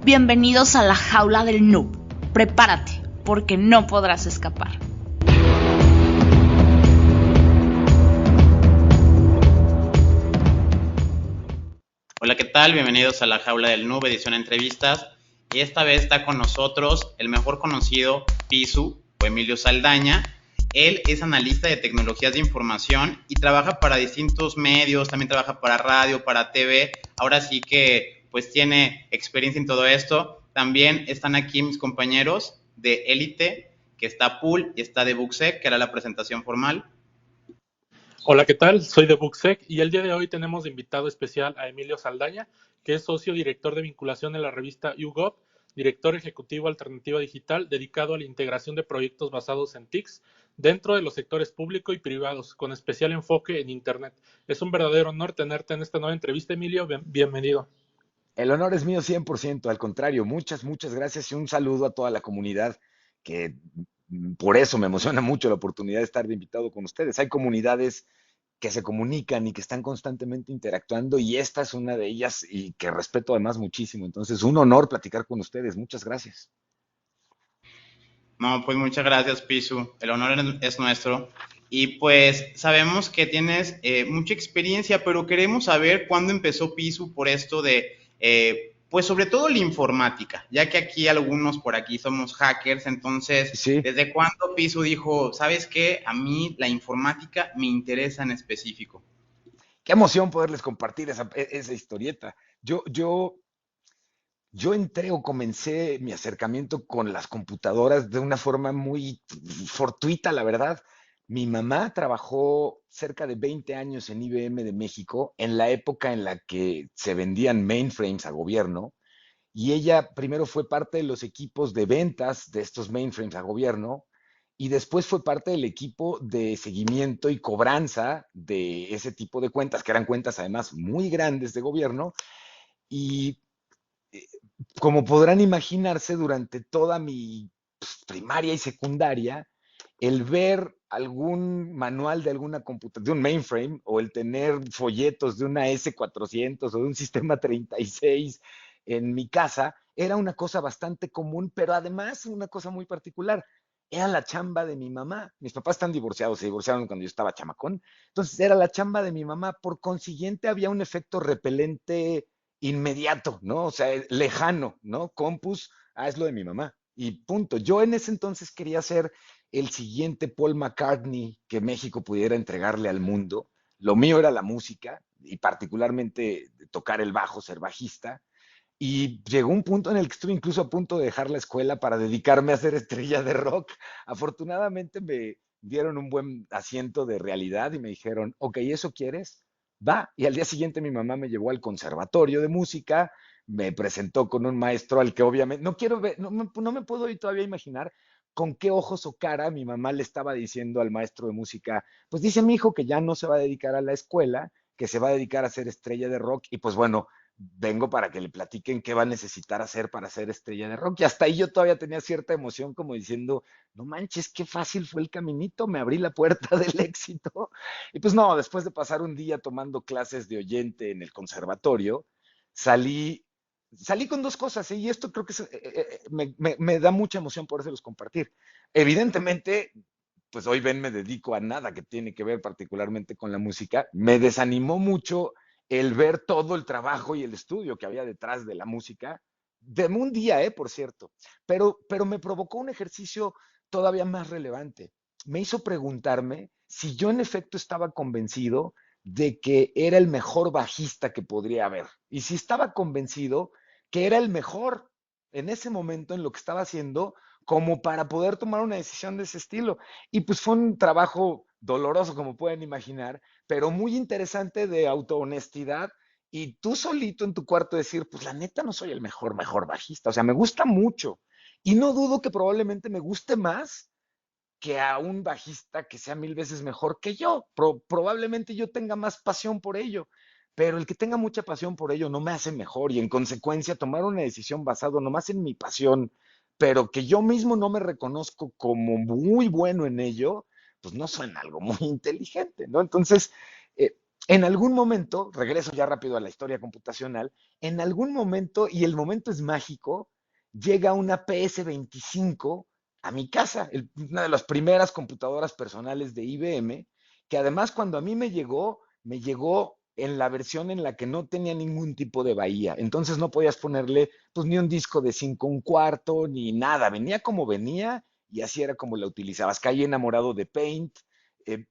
Bienvenidos a la jaula del noob. Prepárate, porque no podrás escapar. Hola, ¿qué tal? Bienvenidos a la jaula del noob, edición entrevistas. Y esta vez está con nosotros el mejor conocido, Pisu, o Emilio Saldaña. Él es analista de tecnologías de información y trabaja para distintos medios, también trabaja para radio, para TV. Ahora sí que pues tiene experiencia en todo esto. También están aquí mis compañeros de Élite, que está Pool y está de Buxec, que era la presentación formal. Hola, ¿qué tal? Soy de Buxec y el día de hoy tenemos de invitado especial a Emilio Saldaña, que es socio director de vinculación en la revista YouGov, director ejecutivo Alternativa Digital, dedicado a la integración de proyectos basados en TICs dentro de los sectores público y privados, con especial enfoque en Internet. Es un verdadero honor tenerte en esta nueva entrevista, Emilio. Bienvenido. El honor es mío 100%, al contrario, muchas gracias y un saludo a toda la comunidad que por eso me emociona mucho la oportunidad de estar de invitado con ustedes. Hay comunidades que se comunican y que están constantemente interactuando y esta es una de ellas y que respeto además muchísimo. Entonces, un honor platicar con ustedes. Muchas gracias. No, pues muchas gracias, Pisu. El honor es nuestro. Y pues sabemos que tienes mucha experiencia, pero queremos saber cuándo empezó Pisu por esto de, pues sobre todo la informática, ya que aquí algunos por aquí somos hackers, entonces, Sí, ¿desde cuándo Pisu dijo, sabes qué? A mí la informática me interesa en específico? qué emoción poderles compartir esa historieta. Yo, yo, yo entré o comencé mi acercamiento con las computadoras de una forma muy fortuita, la verdad. Mi mamá trabajó cerca de 20 años en IBM de México, en la época en la que se vendían mainframes a gobierno, y ella primero fue parte de los equipos de ventas de estos mainframes a gobierno, y después fue parte del equipo de seguimiento y cobranza de ese tipo de cuentas, que eran cuentas además muy grandes de gobierno, y eh, como podrán imaginarse, durante toda mi primaria y secundaria, el ver algún manual de alguna computadora, de un mainframe, o el tener folletos de una S400 o de un sistema 36 en mi casa, era una cosa bastante común, pero además una cosa muy particular. Era la chamba de mi mamá. Mis papás están divorciados, se divorciaron cuando yo estaba chamacón. Entonces era la chamba de mi mamá. Por consiguiente, había un efecto repelente inmediato, ¿no? O sea, lejano, ¿no? Compus, es lo de mi mamá. Y punto. Yo en ese entonces quería ser el siguiente Paul McCartney que México pudiera entregarle al mundo. Lo mío era la música y particularmente tocar el bajo, ser bajista. Y llegó un punto en el que estuve incluso a punto de dejar la escuela para dedicarme a ser estrella de rock. Afortunadamente me dieron un buen asiento de realidad y me dijeron, ok, ¿eso quieres? Va. Y al día siguiente mi mamá me llevó al conservatorio de música, me presentó con un maestro al que obviamente, no quiero ver, no me puedo todavía imaginar con qué ojos o cara mi mamá le estaba diciendo al maestro de música, pues dice mi hijo que ya no se va a dedicar a la escuela, que se va a dedicar a ser estrella de rock y pues bueno, vengo para que le platiquen qué va a necesitar hacer para ser estrella de rock. Y hasta ahí yo todavía tenía cierta emoción como diciendo, no manches, qué fácil fue el caminito, me abrí la puerta del éxito. Y pues no, después de pasar un día tomando clases de oyente en el conservatorio, salí, salí con dos cosas, ¿sí? Y esto creo que me da mucha emoción podérselos compartir. Evidentemente, pues hoy ven, me dedico a nada que tiene que ver particularmente con la música. Me desanimó mucho el ver todo el trabajo y el estudio que había detrás de la música, de un día, por cierto, pero me provocó un ejercicio todavía más relevante. Me hizo preguntarme si yo en efecto estaba convencido de que era el mejor bajista que podría haber, y si estaba convencido que era el mejor en ese momento en lo que estaba haciendo, como para poder tomar una decisión de ese estilo. Y pues fue un trabajo doloroso, como pueden imaginar, pero muy interesante de autohonestidad y tú solito en tu cuarto decir, pues la neta no soy el mejor bajista, o sea, me gusta mucho y no dudo que probablemente me guste más que a un bajista que sea mil veces mejor que yo. Probablemente yo tenga más pasión por ello, pero el que tenga mucha pasión por ello no me hace mejor y en consecuencia tomar una decisión basado nomás en mi pasión, pero que yo mismo no me reconozco como muy bueno en ello, pues no suena algo muy inteligente, ¿no? Entonces, En algún momento, regreso ya rápido a la historia computacional, en algún momento, y el momento es mágico, llega una PS25 a mi casa, una de las primeras computadoras personales de IBM, que además cuando a mí me llegó en la versión en la que no tenía ningún tipo de bahía. Entonces no podías ponerle pues ni un disco de 5 1/4 ni nada. Venía como venía y así era como la utilizabas. Caí enamorado de Paint,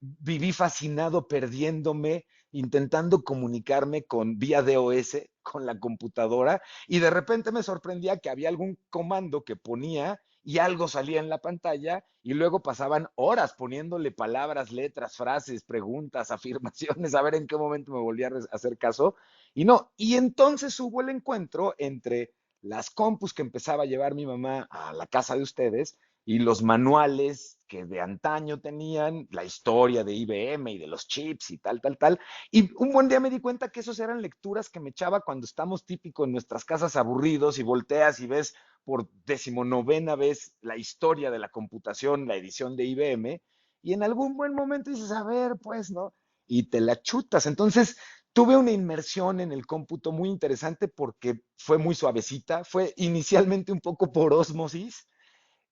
viví fascinado perdiéndome intentando comunicarme con vía DOS con la computadora y de repente me sorprendía que había algún comando que ponía y algo salía en la pantalla y luego pasaban horas poniéndole palabras, letras, frases, preguntas, afirmaciones, a ver en qué momento me volvía a hacer caso. Y no, y entonces hubo el encuentro entre las compus que empezaba a llevar mi mamá a la casa de ustedes y los manuales que de antaño tenían, la historia de IBM y de los chips y tal, tal, tal. Y un buen día me di cuenta que esos eran lecturas que me echaba cuando estamos típico en nuestras casas aburridos y volteas y ves por 19ª vez la historia de la computación, la edición de IBM, y en algún buen momento dices, a ver, pues, ¿no? Y te la chutas. Entonces, tuve una inmersión en el cómputo muy interesante porque fue muy suavecita, fue inicialmente un poco por ósmosis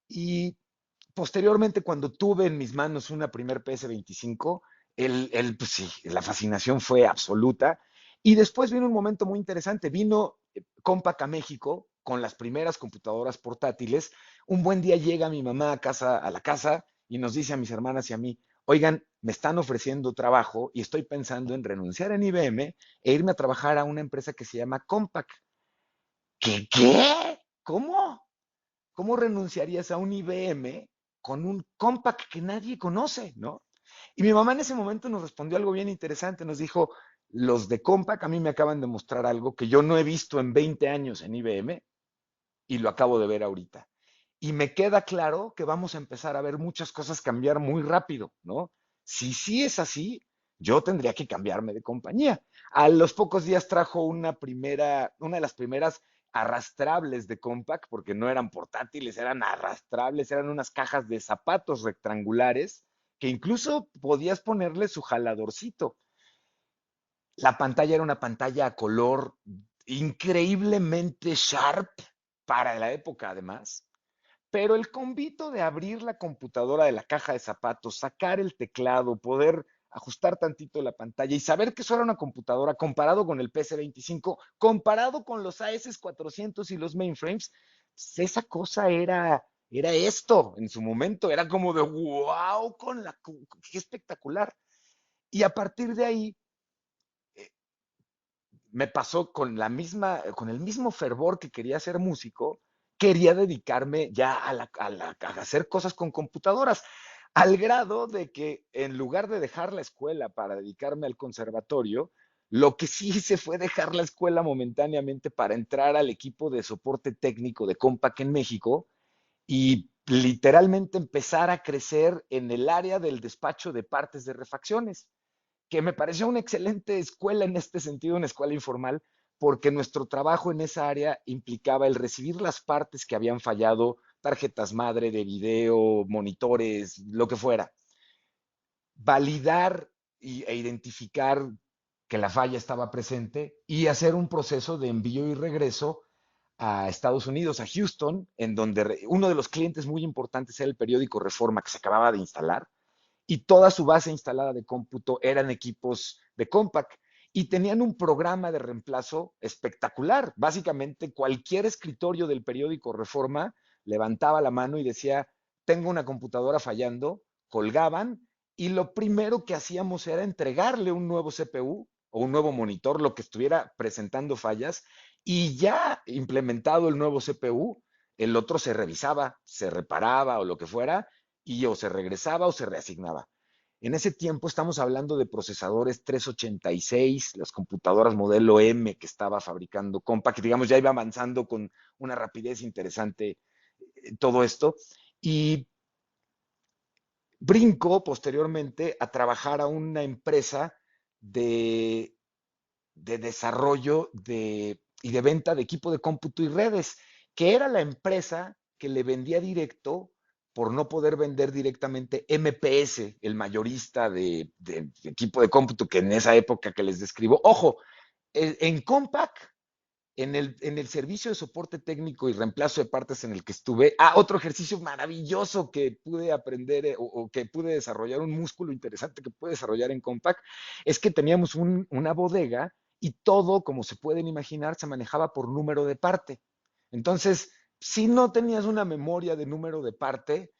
y posteriormente, cuando tuve en mis manos una primer PS25, pues sí, la fascinación fue absoluta. Y después vino un momento muy interesante. Vino Compaq a México con las primeras computadoras portátiles. Un buen día llega mi mamá a la casa y nos dice a mis hermanas y a mí, oigan, me están ofreciendo trabajo y estoy pensando en renunciar en IBM e irme a trabajar a una empresa que se llama Compaq. ¿Qué? ¿Cómo? ¿Cómo renunciarías a un IBM con un Compaq que nadie conoce, ¿no? Y mi mamá en ese momento nos respondió algo bien interesante. Nos dijo, los de Compaq a mí me acaban de mostrar algo que yo no he visto en 20 años en IBM y lo acabo de ver ahorita. Y me queda claro que vamos a empezar a ver muchas cosas cambiar muy rápido, ¿no? Si sí es así, yo tendría que cambiarme de compañía. A los pocos días trajo una de las primeras arrastrables de Compaq, porque no eran portátiles, eran arrastrables, eran unas cajas de zapatos rectangulares que incluso podías ponerle su jaladorcito. La pantalla era una pantalla a color increíblemente sharp para la época, además. Pero el convito de abrir la computadora de la caja de zapatos, sacar el teclado, poder ajustar tantito la pantalla y saber que eso era una computadora comparado con el PC25, comparado con los AS400 y los mainframes, pues esa cosa era esto en su momento, era como de wow, qué espectacular. Y a partir de ahí me pasó con el mismo fervor que quería ser músico, quería dedicarme ya a hacer cosas con computadoras, al grado de que en lugar de dejar la escuela para dedicarme al conservatorio, lo que sí hice fue dejar la escuela momentáneamente para entrar al equipo de soporte técnico de Compaq en México y literalmente empezar a crecer en el área del despacho de partes de refacciones que me pareció una excelente escuela en este sentido, una escuela informal, porque nuestro trabajo en esa área implicaba el recibir las partes que habían fallado, tarjetas madre de video, monitores, lo que fuera, validar e identificar que la falla estaba presente y hacer un proceso de envío y regreso a Estados Unidos, a Houston, en donde uno de los clientes muy importantes era el periódico Reforma que se acababa de instalar y toda su base instalada de cómputo eran equipos de Compaq y tenían un programa de reemplazo espectacular. Básicamente, cualquier escritorio del periódico Reforma levantaba la mano y decía, tengo una computadora fallando, colgaban y lo primero que hacíamos era entregarle un nuevo CPU o un nuevo monitor, lo que estuviera presentando fallas, y ya implementado el nuevo CPU, el otro se revisaba, se reparaba o lo que fuera, y o se regresaba o se reasignaba. En ese tiempo estamos hablando de procesadores 386, las computadoras modelo M que estaba fabricando Compaq, que digamos ya iba avanzando con una rapidez interesante todo esto. Y brinco posteriormente a trabajar a una empresa de, de desarrollo y de venta de equipo de cómputo y redes, que era la empresa que le vendía directo por no poder vender directamente MPS, el mayorista de equipo de cómputo que en esa época que les describo. Ojo, en Compaq, en el servicio de soporte técnico y reemplazo de partes en el que estuve, otro ejercicio maravilloso que pude aprender o que pude desarrollar, un músculo interesante que pude desarrollar en Compaq, es que teníamos una bodega y todo, como se pueden imaginar, se manejaba por número de parte. Entonces, si no tenías una memoria de número de parte,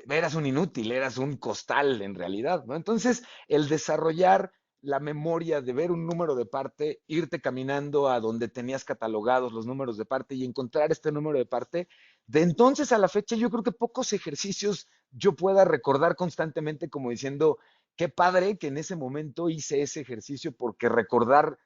eras un inútil, eras un costal en realidad, ¿no? Entonces, el desarrollar la memoria de ver un número de parte, irte caminando a donde tenías catalogados los números de parte y encontrar este número de parte, de entonces a la fecha yo creo que pocos ejercicios yo pueda recordar constantemente como diciendo, qué padre que en ese momento hice ese ejercicio porque recordar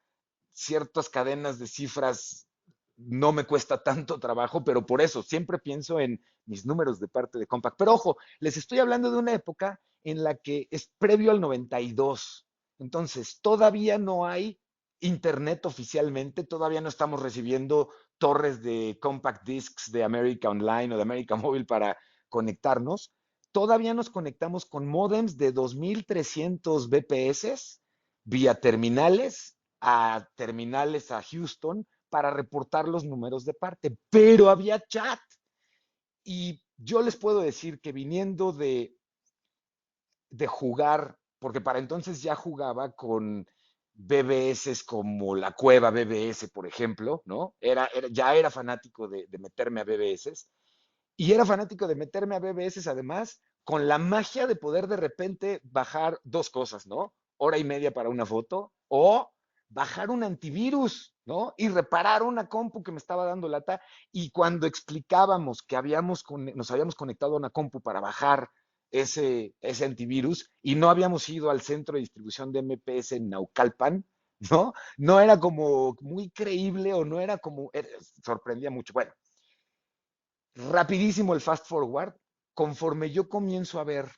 ciertas cadenas de cifras no me cuesta tanto trabajo, pero por eso siempre pienso en mis números de parte de Compaq. Pero ojo, les estoy hablando de una época en la que es previo al 92. Entonces, todavía no hay internet oficialmente, todavía no estamos recibiendo torres de compact discs de América Online o de América Móvil para conectarnos. Todavía nos conectamos con modems de 2300 BPS vía terminales a Houston para reportar los números de parte, pero había chat. Y yo les puedo decir que viniendo de jugar, porque para entonces ya jugaba con BBS como la Cueva BBS, por ejemplo, ¿no? Ya era fanático de meterme a BBS y era fanático de meterme a BBS además con la magia de poder de repente bajar dos cosas, ¿no? Hora y media para una foto o bajar un antivirus, ¿no? Y reparar una compu que me estaba dando lata. Y cuando explicábamos que nos habíamos conectado a una compu para bajar ese antivirus y no habíamos ido al centro de distribución de MPS en Naucalpan, ¿no? No era como muy creíble o no era como, sorprendía mucho. Bueno, rapidísimo el fast forward, conforme yo comienzo a ver,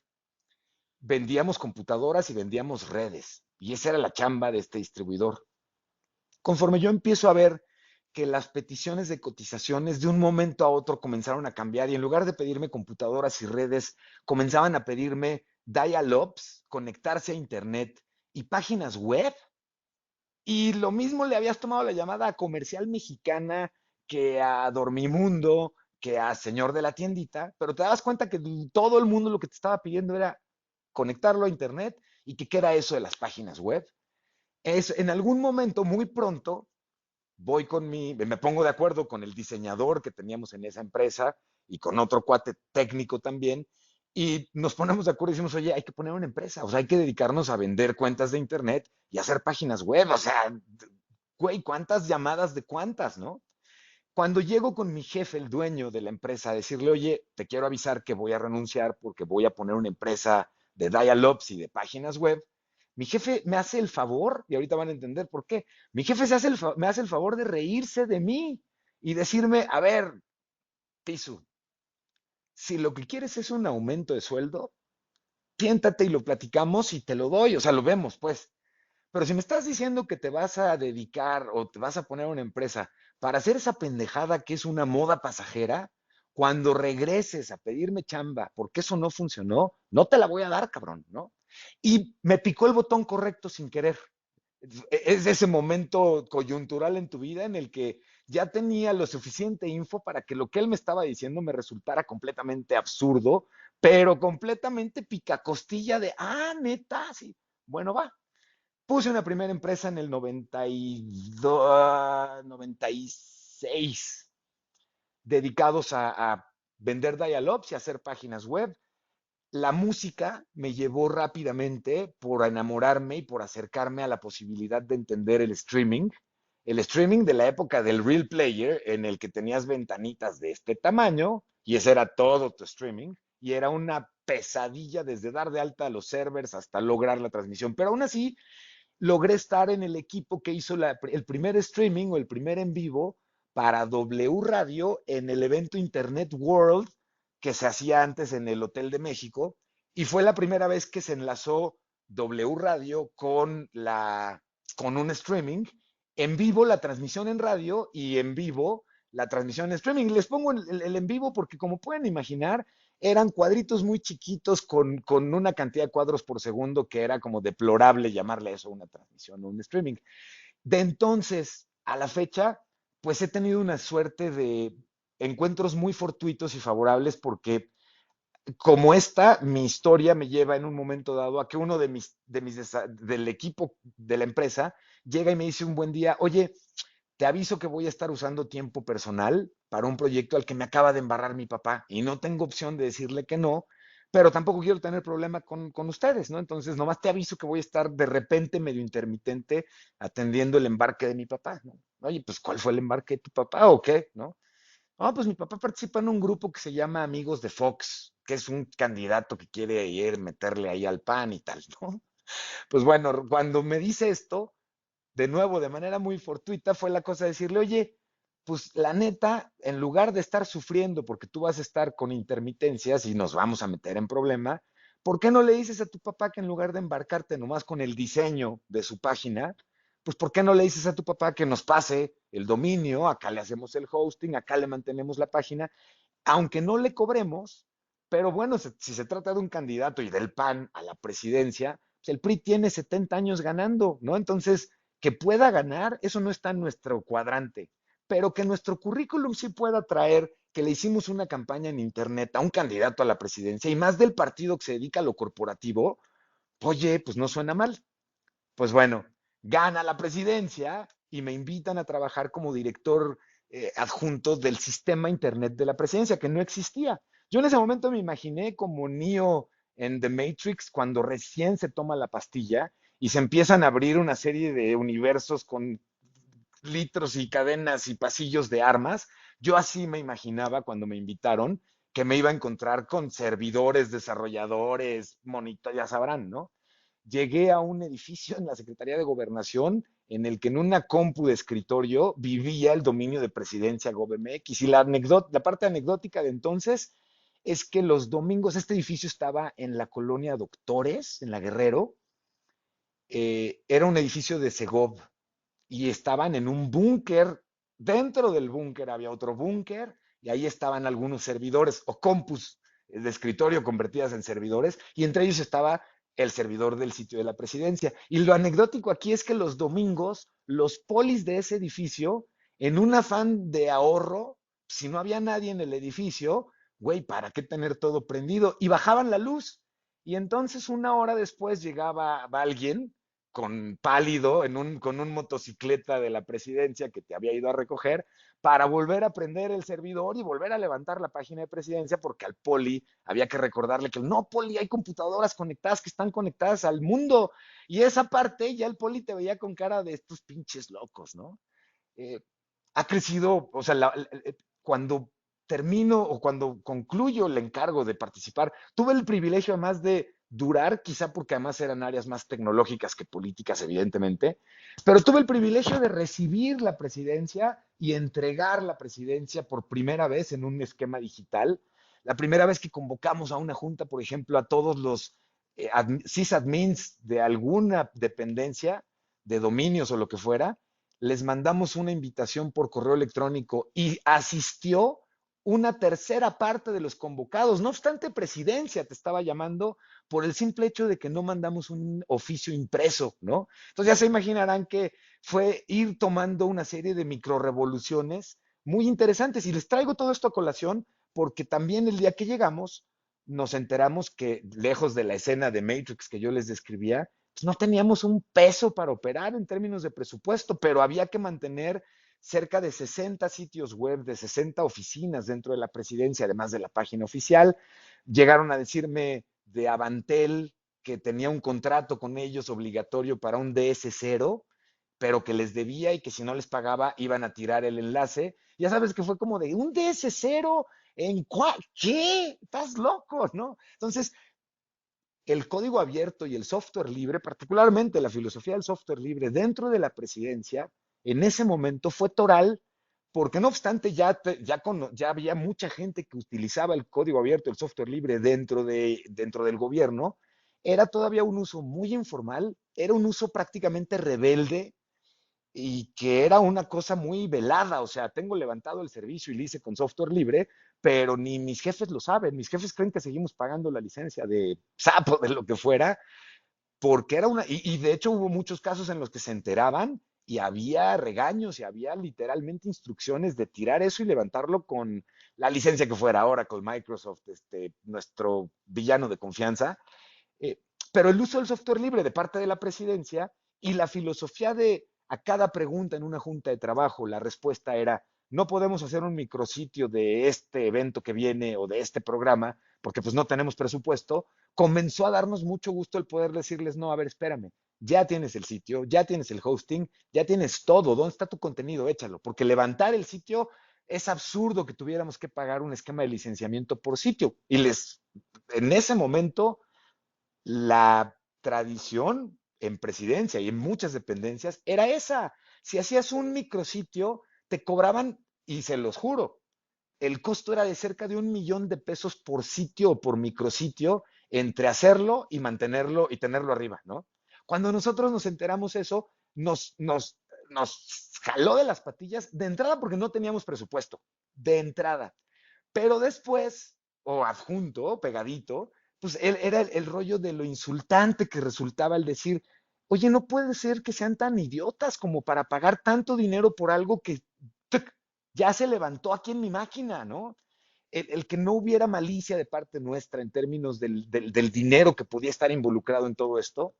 vendíamos computadoras y vendíamos redes, y esa era la chamba de este distribuidor. Conforme yo empiezo a ver que las peticiones de cotizaciones de un momento a otro comenzaron a cambiar y en lugar de pedirme computadoras y redes, comenzaban a pedirme dial-ups, conectarse a internet y páginas web. Y lo mismo le habías tomado la llamada a Comercial Mexicana que a Dormimundo, que a Señor de la Tiendita, pero te das cuenta que todo el mundo lo que te estaba pidiendo era conectarlo a internet y que qué era eso de las páginas web. En algún momento, muy pronto, me pongo de acuerdo con el diseñador que teníamos en esa empresa y con otro cuate técnico también, y nos ponemos de acuerdo y decimos, oye, hay que poner una empresa, o sea, hay que dedicarnos a vender cuentas de internet y hacer páginas web, o sea, güey, ¿cuántas llamadas de cuántas, no? Cuando llego con mi jefe, el dueño de la empresa, a decirle, oye, te quiero avisar que voy a renunciar porque voy a poner una empresa de dial-ups y de páginas web, mi jefe me hace el favor, y ahorita van a entender por qué, mi jefe me hace el favor de reírse de mí y decirme, a ver, Pisu, si lo que quieres es un aumento de sueldo, siéntate y lo platicamos y te lo doy, o sea, lo vemos, pues. Pero si me estás diciendo que te vas a dedicar o te vas a poner una empresa para hacer esa pendejada que es una moda pasajera, cuando regreses a pedirme chamba porque eso no funcionó, no te la voy a dar, cabrón, ¿no? Y me picó el botón correcto sin querer. Es ese momento coyuntural en tu vida en el que ya tenía lo suficiente info para que lo que él me estaba diciendo me resultara completamente absurdo, pero completamente picacostilla de, neta, sí, bueno, va. Puse una primera empresa en el 92, 96, dedicados a vender dial-ups y hacer páginas web. La música me llevó rápidamente por enamorarme y por acercarme a la posibilidad de entender el streaming de la época del Real Player, en el que tenías ventanitas de este tamaño, y ese era todo tu streaming, y era una pesadilla desde dar de alta a los servers hasta lograr la transmisión. Pero aún así, logré estar en el equipo que hizo el primer streaming o el primer en vivo para W Radio en el evento Internet World que se hacía antes en el Hotel de México y fue la primera vez que se enlazó W Radio con un streaming en vivo, la transmisión en radio y en vivo la transmisión en streaming. Les pongo el en vivo porque, como pueden imaginar, eran cuadritos muy chiquitos con una cantidad de cuadros por segundo que era como deplorable llamarle eso una transmisión o un streaming. De entonces a la fecha, pues he tenido una suerte de encuentros muy fortuitos y favorables porque como esta, mi historia me lleva en un momento dado a que uno del equipo de la empresa llega y me dice un buen día, oye, te aviso que voy a estar usando tiempo personal para un proyecto al que me acaba de embarrar mi papá y no tengo opción de decirle que no, pero tampoco quiero tener problema con ustedes, ¿no? Entonces, nomás te aviso que voy a estar de repente medio intermitente atendiendo el embarque de mi papá, ¿no? Oye, pues, ¿cuál fue el embarque de tu papá o qué, no? No, pues mi papá participa en un grupo que se llama Amigos de Fox, que es un candidato que quiere ir meterle ahí al PAN y tal, ¿no? Pues bueno, cuando me dice esto, de nuevo, de manera muy fortuita, fue la cosa de decirle, oye, pues la neta, en lugar de estar sufriendo porque tú vas a estar con intermitencias y nos vamos a meter en problema, ¿por qué no le dices a tu papá que en lugar de embarcarte nomás con el diseño de su página, pues ¿por qué no le dices a tu papá que nos pase el dominio, acá le hacemos el hosting, acá le mantenemos la página, aunque no le cobremos, pero bueno, si se trata de un candidato y del PAN a la presidencia, pues el PRI tiene 70 años ganando, ¿no? Entonces, que pueda ganar, eso no está en nuestro cuadrante, pero que nuestro currículum sí pueda traer que le hicimos una campaña en Internet a un candidato a la presidencia y más del partido que se dedica a lo corporativo, oye, pues no suena mal. Pues bueno, gana la presidencia y me invitan a trabajar como director adjunto del sistema Internet de la presidencia, que no existía. Yo en ese momento me imaginé como Neo en The Matrix cuando recién se toma la pastilla y se empiezan a abrir una serie de universos con litros y cadenas y pasillos de armas. Yo así me imaginaba cuando me invitaron que me iba a encontrar con servidores, desarrolladores, monitores, ya sabrán, ¿no? Llegué a un edificio en la Secretaría de Gobernación en el que en una compu de escritorio vivía el dominio de presidencia GovMX. Y la parte anecdótica de entonces es que los domingos, este edificio estaba en la colonia Doctores, en la Guerrero, era un edificio de Segov y estaban en un búnker. Dentro del búnker había otro búnker y ahí estaban algunos servidores o compus de escritorio convertidas en servidores y entre ellos estaba el servidor del sitio de la presidencia. Y lo anecdótico aquí es que los domingos los polis de ese edificio, en un afán de ahorro, si no había nadie en el edificio, güey, ¿para qué tener todo prendido? Y bajaban la luz. Y entonces una hora después llegaba alguien con pálido con un motocicleta de la presidencia que te había ido a recoger para volver a prender el servidor y volver a levantar la página de presidencia porque al poli había que recordarle que no, poli, hay computadoras conectadas que están conectadas al mundo y esa parte ya el poli te veía con cara de estos pinches locos, ¿no? Eh, ha crecido, o sea, cuando termino o cuando concluyo el encargo de participar, tuve el privilegio además de durar, quizá porque además eran áreas más tecnológicas que políticas, evidentemente, pero tuve el privilegio de recibir la presidencia y entregar la presidencia por primera vez en un esquema digital. La primera vez que convocamos a una junta, por ejemplo, a todos los sysadmins de alguna dependencia, de dominios o lo que fuera, les mandamos una invitación por correo electrónico y asistió una tercera parte de los convocados. No obstante, presidencia te estaba llamando por el simple hecho de que no mandamos un oficio impreso, ¿no? Entonces ya se imaginarán que fue ir tomando una serie de microrevoluciones muy interesantes. Y les traigo todo esto a colación porque también el día que llegamos nos enteramos que lejos de la escena de Matrix que yo les describía, pues no teníamos un peso para operar en términos de presupuesto, pero había que mantener cerca de 60 sitios web, de 60 oficinas dentro de la presidencia, además de la página oficial. Llegaron a decirme de Avantel que tenía un contrato con ellos obligatorio para un DS0, pero que les debía y que si no les pagaba iban a tirar el enlace. Ya sabes que fue como de un DS0 en cuál, ¿qué? Estás loco, ¿no? Entonces, el código abierto y el software libre, particularmente la filosofía del software libre dentro de la presidencia, en ese momento fue toral, porque no obstante ya había mucha gente que utilizaba el código abierto, el software libre dentro del gobierno, era todavía un uso muy informal, era un uso prácticamente rebelde, y que era una cosa muy velada, o sea, tengo levantado el servicio y lo hice con software libre, pero ni mis jefes lo saben, mis jefes creen que seguimos pagando la licencia de SAP o de lo que fuera, porque era y de hecho hubo muchos casos en los que se enteraban y había regaños y había literalmente instrucciones de tirar eso y levantarlo con la licencia que fuera, Oracle, Microsoft, nuestro villano de confianza. Eh, pero el uso del software libre de parte de la presidencia y la filosofía de a cada pregunta en una junta de trabajo, la respuesta era, no podemos hacer un micrositio de este evento que viene o de este programa, porque pues no tenemos presupuesto, comenzó a darnos mucho gusto el poder decirles, no, a ver, espérame, ya tienes el sitio, ya tienes el hosting, ya tienes todo, ¿dónde está tu contenido? Échalo, porque levantar el sitio es absurdo que tuviéramos que pagar un esquema de licenciamiento por sitio. Y en ese momento, la tradición en presidencia y en muchas dependencias era esa. Si hacías un micrositio, te cobraban, y se los juro, el costo era de cerca de 1 millón de pesos por sitio o por micrositio entre hacerlo y mantenerlo y tenerlo arriba, ¿no? Cuando nosotros nos enteramos eso, nos jaló de las patillas de entrada porque no teníamos presupuesto, de entrada. Pero después, o adjunto, pegadito, pues era el rollo de lo insultante que resultaba el decir, oye, no puede ser que sean tan idiotas como para pagar tanto dinero por algo que ¡tuc! Ya se levantó aquí en mi máquina, ¿no? El que no hubiera malicia de parte nuestra en términos del dinero que podía estar involucrado en todo esto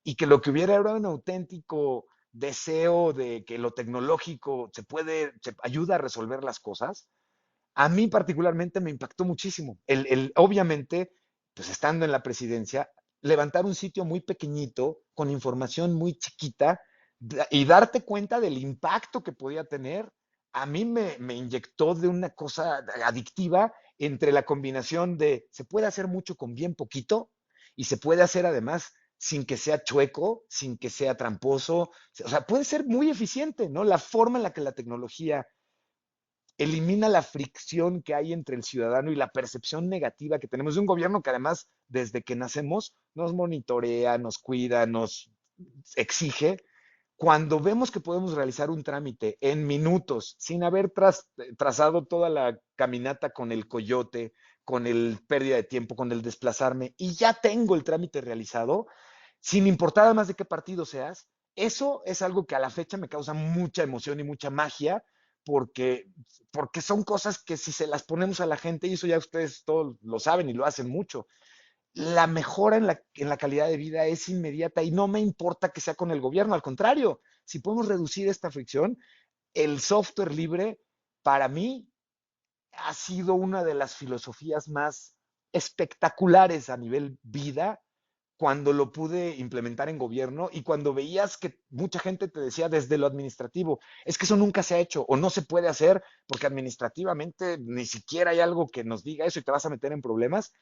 y que lo que hubiera era un auténtico deseo de que lo tecnológico se ayuda a resolver las cosas, a mí particularmente me impactó muchísimo. Obviamente, pues estando en la presidencia, levantar un sitio muy pequeñito, con información muy chiquita, y darte cuenta del impacto que podía tener, a mí me inyectó de una cosa adictiva entre la combinación de se puede hacer mucho con bien poquito y se puede hacer además sin que sea chueco, sin que sea tramposo, o sea, puede ser muy eficiente, ¿no? La forma en la que la tecnología elimina la fricción que hay entre el ciudadano y la percepción negativa que tenemos de un gobierno que además desde que nacemos nos monitorea, nos cuida, nos exige. Cuando vemos que podemos realizar un trámite en minutos sin haber trazado toda la caminata con el coyote, con el pérdida de tiempo, con el desplazarme y ya tengo el trámite realizado, sin importar además de qué partido seas, eso es algo que a la fecha me causa mucha emoción y mucha magia porque, porque son cosas que si se las ponemos a la gente, y eso ya ustedes todos lo saben y lo hacen mucho, la mejora en la calidad de vida es inmediata y no me importa que sea con el gobierno, al contrario, si podemos reducir esta fricción, el software libre para mí ha sido una de las filosofías más espectaculares a nivel vida cuando lo pude implementar en gobierno y cuando veías que mucha gente te decía desde lo administrativo, es que eso nunca se ha hecho o no se puede hacer porque administrativamente ni siquiera hay algo que nos diga eso y te vas a meter en problemas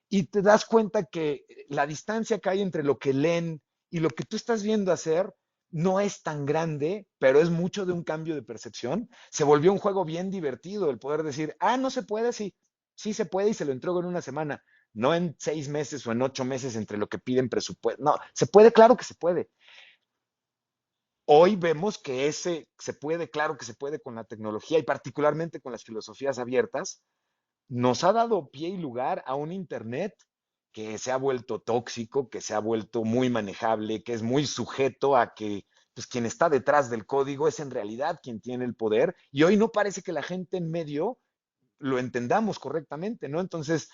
y te das cuenta que la distancia que hay entre lo que leen y lo que tú estás viendo hacer no es tan grande, pero es mucho de un cambio de percepción. Se volvió un juego bien divertido el poder decir, ah, no se puede, sí, sí se puede y se lo entrego en una semana, no en 6 meses o en 8 meses entre lo que piden presupuesto. No, se puede, claro que se puede. Hoy vemos que ese se puede, claro que se puede con la tecnología y particularmente con las filosofías abiertas, nos ha dado pie y lugar a un Internet que se ha vuelto tóxico, que se ha vuelto muy manejable, que es muy sujeto a que pues, quien está detrás del código es en realidad quien tiene el poder y hoy no parece que la gente en medio lo entendamos correctamente, ¿no? Entonces,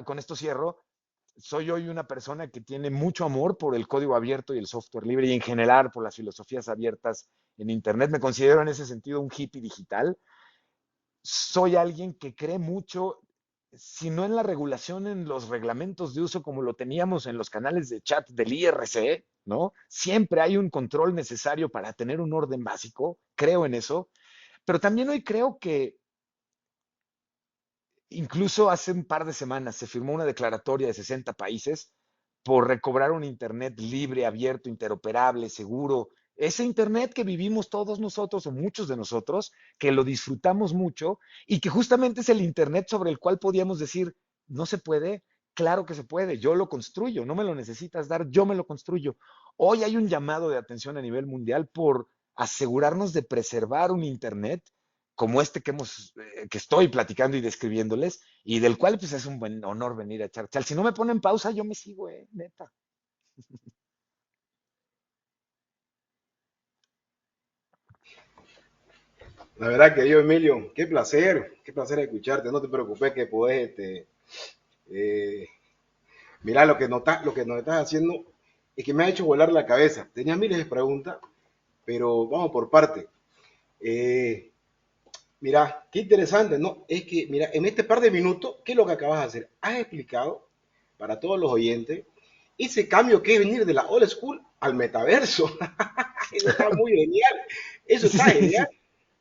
con esto cierro, soy hoy una persona que tiene mucho amor por el código abierto y el software libre y en general por las filosofías abiertas en Internet. Me considero en ese sentido un hippie digital. Soy alguien que cree mucho, si no en la regulación, en los reglamentos de uso como lo teníamos en los canales de chat del IRC, ¿no? Siempre hay un control necesario para tener un orden básico, creo en eso, pero también hoy creo que incluso hace un par de semanas se firmó una declaratoria de 60 países por recobrar un Internet libre, abierto, interoperable, seguro. Ese Internet que vivimos todos nosotros o muchos de nosotros, que lo disfrutamos mucho y que justamente es el Internet sobre el cual podíamos decir, no se puede, claro que se puede, yo lo construyo, no me lo necesitas dar, yo me lo construyo. Hoy hay un llamado de atención a nivel mundial por asegurarnos de preservar un Internet como este que estoy platicando y describiéndoles, y del cual pues es un buen honor venir a echar chal. Si no me ponen pausa, yo me sigo, neta. La verdad que yo, Emilio, qué placer escucharte. No te preocupes que podés, eh, mira lo que nos estás haciendo es que me ha hecho volar la cabeza. Tenía miles de preguntas, pero vamos por parte. Eh, Mira, qué interesante, ¿no? Es que, mira, en este par de minutos, ¿qué es lo que acabas de hacer? Has explicado para todos los oyentes ese cambio que es venir de la old school al metaverso. Eso está muy genial. Eso está Sí, genial. sí.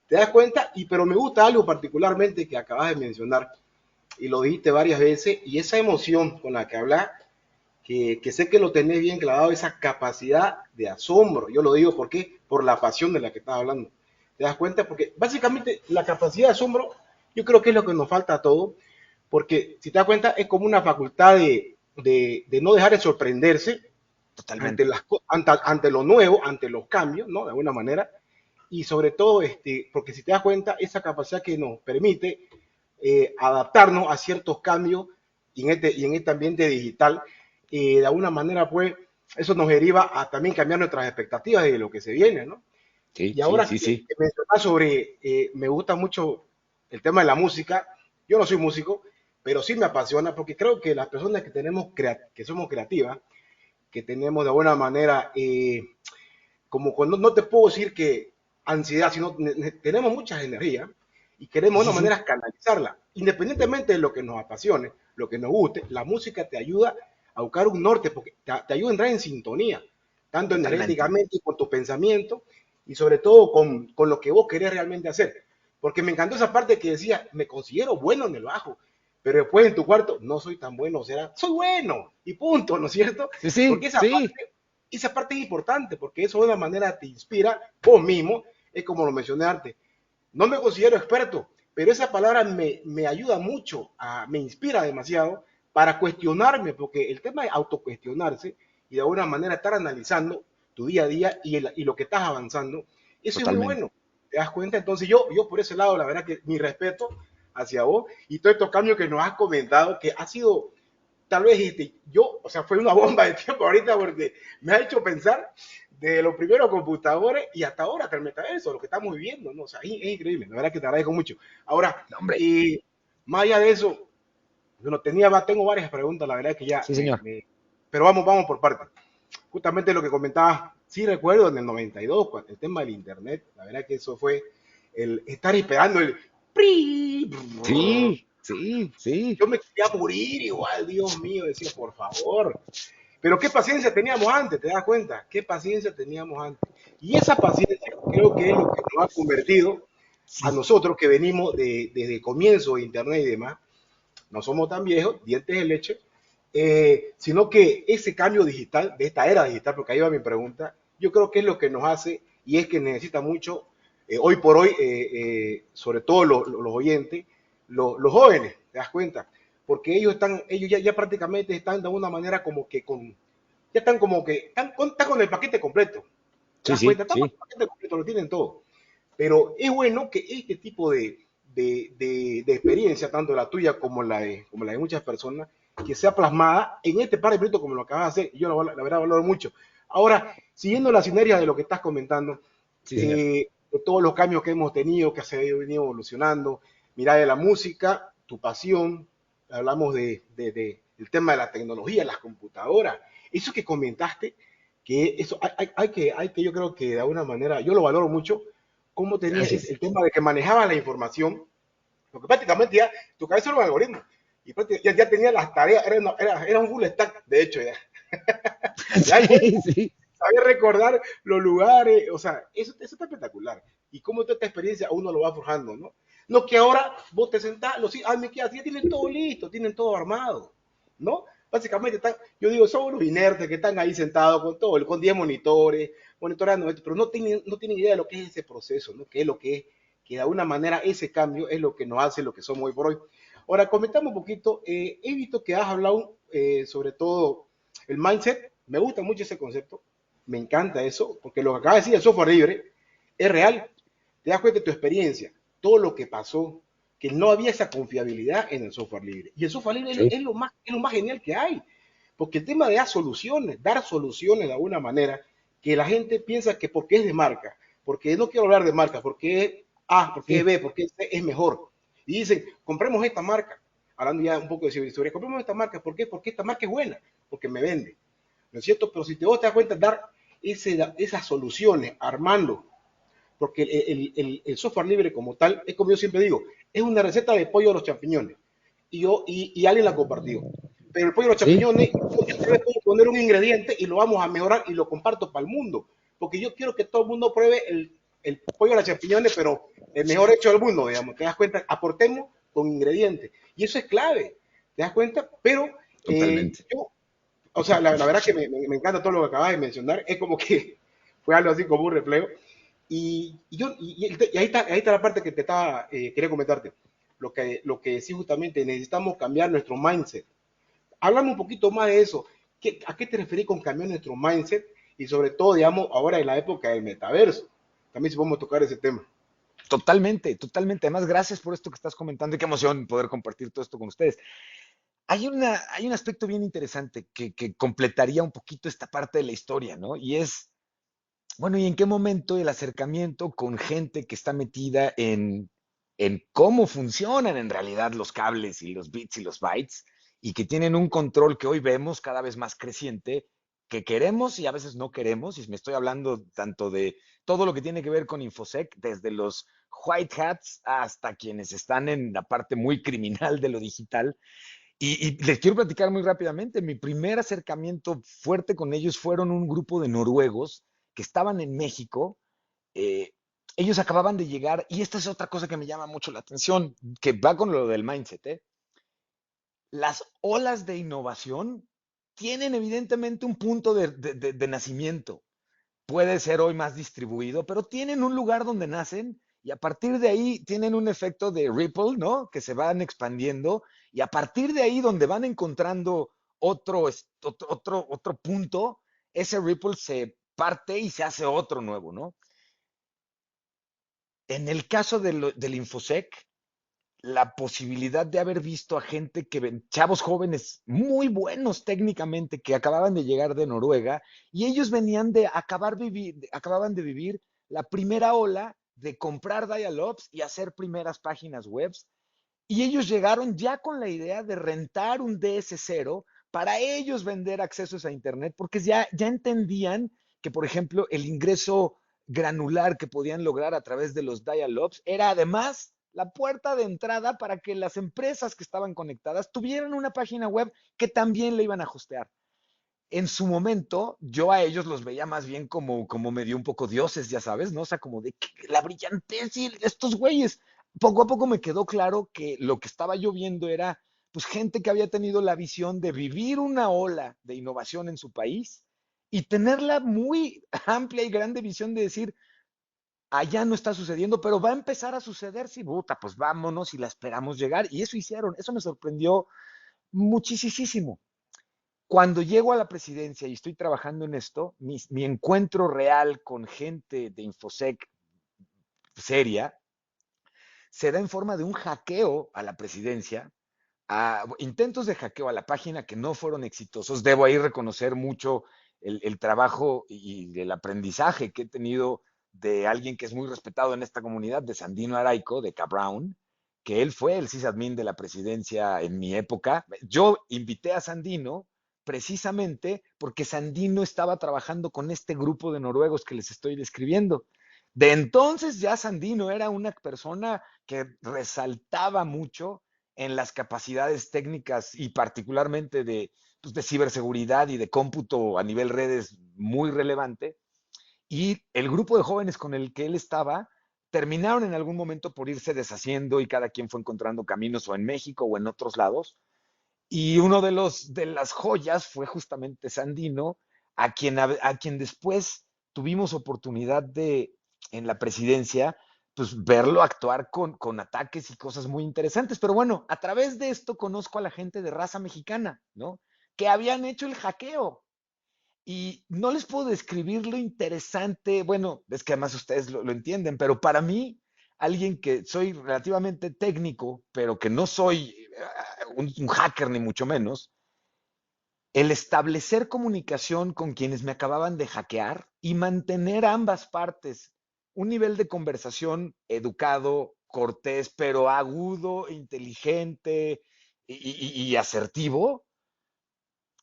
¿Te das cuenta? Pero me gusta algo particularmente que acabas de mencionar y lo dijiste varias veces y esa emoción con la que hablas, que sé que lo tenés bien clavado, esa capacidad de asombro. Yo lo digo porque por la pasión de la que estás hablando. ¿Te das cuenta? Porque básicamente la capacidad de asombro yo creo que es lo que nos falta a todos, porque si te das cuenta es como una facultad de no dejar de sorprenderse ante, Totalmente. ante lo nuevo, ante los cambios, ¿no? De alguna manera, y sobre todo, porque si te das cuenta, esa capacidad que nos permite adaptarnos a ciertos cambios y en este ambiente digital, de alguna manera, pues, eso nos deriva a también cambiar nuestras expectativas de lo que se viene, ¿no? Sí, Y sí, ahora sí, sí. que mencionas sobre, me gusta mucho el tema de la música, yo no soy músico, pero sí me apasiona porque creo que las personas que que somos creativas, que tenemos de alguna manera, como cuando no te puedo decir que ansiedad, sino tenemos muchas energías y queremos de Sí, una sí. manera canalizarla. Independientemente de lo que nos apasione, lo que nos guste, la música te ayuda a buscar un norte porque te ayuda a entrar en sintonía, tanto Totalmente. energéticamente con tu pensamiento y sobre todo con lo que vos querés realmente hacer. Porque me encantó esa parte que decía, me considero bueno en el bajo, pero después en tu cuarto no soy tan bueno, o sea, soy bueno y punto, ¿no es cierto? Sí, sí, Porque sí. esa parte es importante, porque eso de una manera te inspira vos mismo, es como lo mencioné antes. No me considero experto, pero esa palabra me ayuda mucho, me inspira demasiado para cuestionarme, porque el tema de autocuestionarse y de alguna manera estar analizando tu día a día y lo que estás avanzando, eso es muy Totalmente. bueno. ¿Te das cuenta? Entonces yo por ese lado, la verdad que mi respeto hacia vos y todos estos cambios que nos has comentado, que ha sido tal vez yo, o sea, fue una bomba de tiempo ahorita porque me ha hecho pensar de los primeros computadores y hasta ahora, hasta el metaverso, lo que estamos viviendo, ¿no? O sea, es increíble, la verdad que te agradezco mucho. Ahora, No, hombre. más allá de eso, bueno, tengo varias preguntas, la verdad que ya Sí, señor. pero vamos por partes. Justamente lo que comentabas, sí recuerdo en el 92, el tema del internet, la verdad que eso fue el estar esperando el PRI. Sí, sí, sí. Yo me quería morir igual, Dios mío, decía, por favor. Pero qué paciencia teníamos antes, ¿te das cuenta? Qué paciencia teníamos antes. Y esa paciencia creo que es lo que nos ha convertido a Sí, nosotros que venimos desde el comienzo de Internet y demás, no somos tan viejos, dientes de leche, sino que ese cambio digital, de esta era digital, porque ahí va mi pregunta, yo creo que es lo que nos hace y es que necesita mucho, hoy por hoy, sobre todo los oyentes, los jóvenes, ¿te das cuenta? Porque ellos ya prácticamente están de una manera como que ya están como que, están con el paquete completo, ¿te sí, das cuenta? sí, Están con sí. el paquete completo, lo tienen todo. Pero es bueno que este tipo de experiencia, tanto la tuya como la de muchas personas, que sea plasmada en este par de minutos como lo acabas de hacer, y yo la verdad valoro mucho. Ahora, siguiendo la sinergia de lo que estás comentando, Sí, señor. de todos los cambios que hemos tenido, que se ha venido evolucionando, mira de la música, tu pasión, hablamos del tema de la tecnología, las computadoras, eso que comentaste, que eso hay que yo creo que de alguna manera, yo lo valoro mucho, cómo tenía Gracias. el tema de que manejaba la información, porque prácticamente ya tu cabeza era un algoritmo, y ya tenía las tareas, era un full stack, de hecho, ya. Ya Sí, sí. sabía recordar los lugares, o sea, eso está espectacular. Y cómo toda esta experiencia uno lo va forjando, ¿no? No que ahora vos te sentás, me quedas, ya tienen todo listo, tienen todo armado, ¿no? Básicamente están, yo digo, son los inertes que están ahí sentados con todo, con 10 monitores, monitorando esto, pero no tienen idea de lo que es ese proceso, ¿no? Que es lo que es, que de alguna manera ese cambio es lo que nos hace lo que somos hoy por hoy. Ahora, comentamos un poquito, he visto que has hablado sobre todo el mindset, me gusta mucho ese concepto, me encanta eso, porque lo que acaba de decir el software libre es real. Te das cuenta de tu experiencia, todo lo que pasó, que no había esa confiabilidad en el software libre. Y el software libre Sí. es lo más genial que hay, porque el tema de dar soluciones de alguna manera, que la gente piensa que porque es de marca, porque no quiero hablar de marca, porque es A, porque es Sí. B, porque es mejor. Y dicen, compremos esta marca, hablando ya un poco de ciberseguridad, compremos esta marca, ¿por qué? Porque esta marca es buena, porque me vende. ¿No es cierto? Pero si vos te das cuenta, dar esas soluciones, armando, porque el software libre como tal, es como yo siempre digo, es una receta de pollo a los champiñones. Y alguien la compartió. Pero el pollo a los Sí. champiñones, yo tal vez puedo poner un ingrediente y lo vamos a mejorar y lo comparto para el mundo. Porque yo quiero que todo el mundo pruebe el pollo a los champiñones, pero el mejor hecho del mundo, digamos. ¿Te das cuenta? Aportemos con ingredientes. Y eso es clave. ¿Te das cuenta? Pero Totalmente. yo, o sea, la verdad que me encanta todo lo que acabas de mencionar. Es como que fue algo así como un reflejo. Ahí está la parte que te estaba, quería comentarte. Lo que sí justamente necesitamos cambiar nuestro mindset. Hablamos un poquito más de eso. ¿A qué te referís con cambiar nuestro mindset? Y sobre todo, digamos, ahora en la época del metaverso. También si podemos tocar ese tema. Totalmente, totalmente. Además, gracias por esto que estás comentando y qué emoción poder compartir todo esto con ustedes. Hay un aspecto bien interesante que completaría un poquito esta parte de la historia, ¿no? Y es, bueno, ¿y en qué momento el acercamiento con gente que está metida en cómo funcionan en realidad los cables y los bits y los bytes y que tienen un control que hoy vemos cada vez más creciente, que queremos y a veces no queremos? Y me estoy hablando tanto de todo lo que tiene que ver con InfoSec, desde los white hats hasta quienes están en la parte muy criminal de lo digital. Y les quiero platicar muy rápidamente. Mi primer acercamiento fuerte con ellos fueron un grupo de noruegos que estaban en México. eh, Ellos acababan de llegar, y esta es otra cosa que me llama mucho la atención, que va con lo del mindset, ¿eh? Las olas de innovación tienen evidentemente un punto de nacimiento. Puede ser hoy más distribuido, pero tienen un lugar donde nacen y a partir de ahí tienen un efecto de ripple, ¿no? Que se van expandiendo y a partir de ahí donde van encontrando otro punto, ese ripple se parte y se hace otro nuevo, ¿no? En el caso del InfoSec, la posibilidad de haber visto a gente chavos jóvenes muy buenos técnicamente que acababan de llegar de Noruega y ellos venían acababan de vivir la primera ola de comprar dial-ups y hacer primeras páginas web. Y ellos llegaron ya con la idea de rentar un DS0 para ellos vender accesos a Internet, porque ya entendían que, por ejemplo, el ingreso granular que podían lograr a través de los dial-ups era además la puerta de entrada para que las empresas que estaban conectadas tuvieran una página web que también le iban a hostear. En su momento, yo a ellos los veía más bien como medio un poco dioses, ya sabes, ¿no? O sea, como de la brillantez y estos güeyes. Poco a poco me quedó claro que lo que estaba yo viendo era, pues, gente que había tenido la visión de vivir una ola de innovación en su país y tener la muy amplia y grande visión de decir, allá no está sucediendo, pero va a empezar a suceder, si puta, pues vámonos y la esperamos llegar. Y eso hicieron, eso me sorprendió muchísimo. Cuando llego a la presidencia y estoy trabajando en esto, mi encuentro real con gente de InfoSec seria se da en forma de un hackeo a la presidencia, a intentos de hackeo a la página que no fueron exitosos. Debo ahí reconocer mucho el trabajo y el aprendizaje que he tenido de alguien que es muy respetado en esta comunidad, de Sandino Araico, de K-Brown, que él fue el sysadmin de la presidencia en mi época. Yo invité a Sandino precisamente porque Sandino estaba trabajando con este grupo de noruegos que les estoy describiendo. De entonces ya Sandino era una persona que resaltaba mucho en las capacidades técnicas y particularmente pues, de ciberseguridad y de cómputo a nivel redes muy relevante. Y el grupo de jóvenes con el que él estaba terminaron en algún momento por irse deshaciendo y cada quien fue encontrando caminos o en México o en otros lados. Y uno de las joyas fue justamente Sandino, a quien después tuvimos oportunidad de, en la presidencia, pues verlo actuar con ataques y cosas muy interesantes. Pero bueno, a través de esto conozco a la gente de raza mexicana, ¿no? Que habían hecho el hackeo Y no les puedo describir lo interesante, bueno, es que además ustedes lo entienden, pero para mí, alguien que soy relativamente técnico, pero que no soy un hacker ni mucho menos, el establecer comunicación con quienes me acababan de hackear y mantener ambas partes, un nivel de conversación educado, cortés, pero agudo, inteligente y asertivo,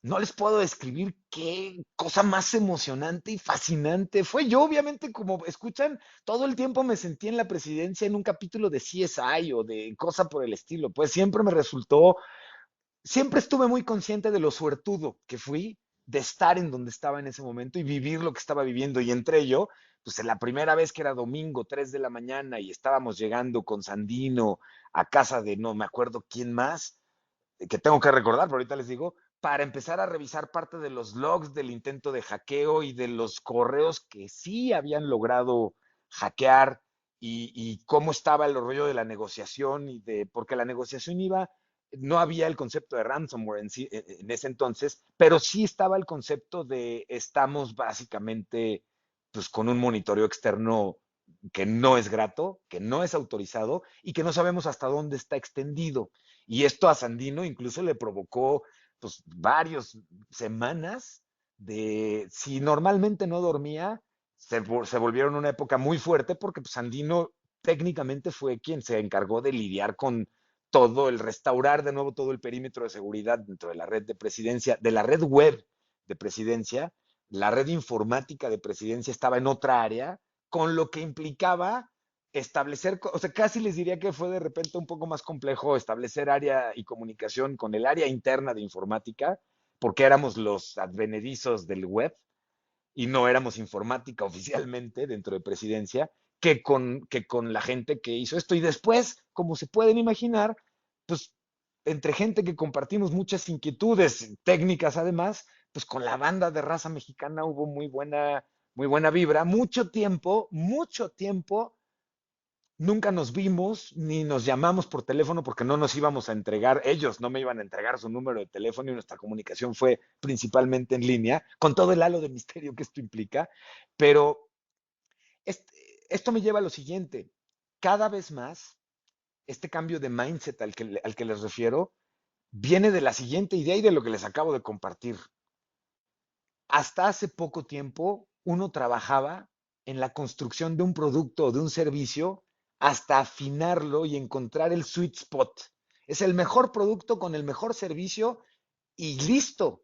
no les puedo describir qué cosa más emocionante y fascinante fue. Yo, obviamente, como escuchan, todo el tiempo me sentí en la presidencia en un capítulo de CSI o de cosa por el estilo. Pues siempre me resultó, siempre estuve muy consciente de lo suertudo que fui de estar en donde estaba en ese momento y vivir lo que estaba viviendo. Y entre ello, pues en la primera vez que era domingo, 3 de la mañana, y estábamos llegando con Sandino a casa de no me acuerdo quién más, que tengo que recordar, pero ahorita les digo, para empezar a revisar parte de los logs del intento de hackeo y de los correos que sí habían logrado hackear y cómo estaba el rollo de la negociación y de, porque la negociación iba, no había el concepto de ransomware en ese entonces, pero sí estaba el concepto de estamos básicamente pues con un monitoreo externo que no es grato, que no es autorizado y que no sabemos hasta dónde está extendido. Y esto a Sandino incluso le provocó pues varias semanas de, si normalmente no dormía, se volvieron una época muy fuerte porque pues, Sandino técnicamente fue quien se encargó de lidiar con todo el restaurar de nuevo todo el perímetro de seguridad dentro de la red de presidencia, de la red web de presidencia. La red informática de presidencia estaba en otra área, con lo que implicaba establecer, o sea, casi les diría que fue de repente un poco más complejo establecer área y comunicación con el área interna de informática, porque éramos los advenedizos del web y no éramos informática oficialmente dentro de presidencia, que con la gente que hizo esto. Y después, como se pueden imaginar, pues entre gente que compartimos muchas inquietudes técnicas además, pues con la banda de raza mexicana hubo muy buena vibra, mucho tiempo nunca nos vimos ni nos llamamos por teléfono porque no nos íbamos a entregar, ellos no me iban a entregar su número de teléfono y nuestra comunicación fue principalmente en línea, con todo el halo de misterio que esto implica. Pero este, esto me lleva a lo siguiente, cada vez más este cambio de mindset al que les refiero viene de la siguiente idea y de lo que les acabo de compartir. Hasta hace poco tiempo uno trabajaba en la construcción de un producto o de un servicio hasta afinarlo y encontrar el sweet spot. Es el mejor producto con el mejor servicio y listo.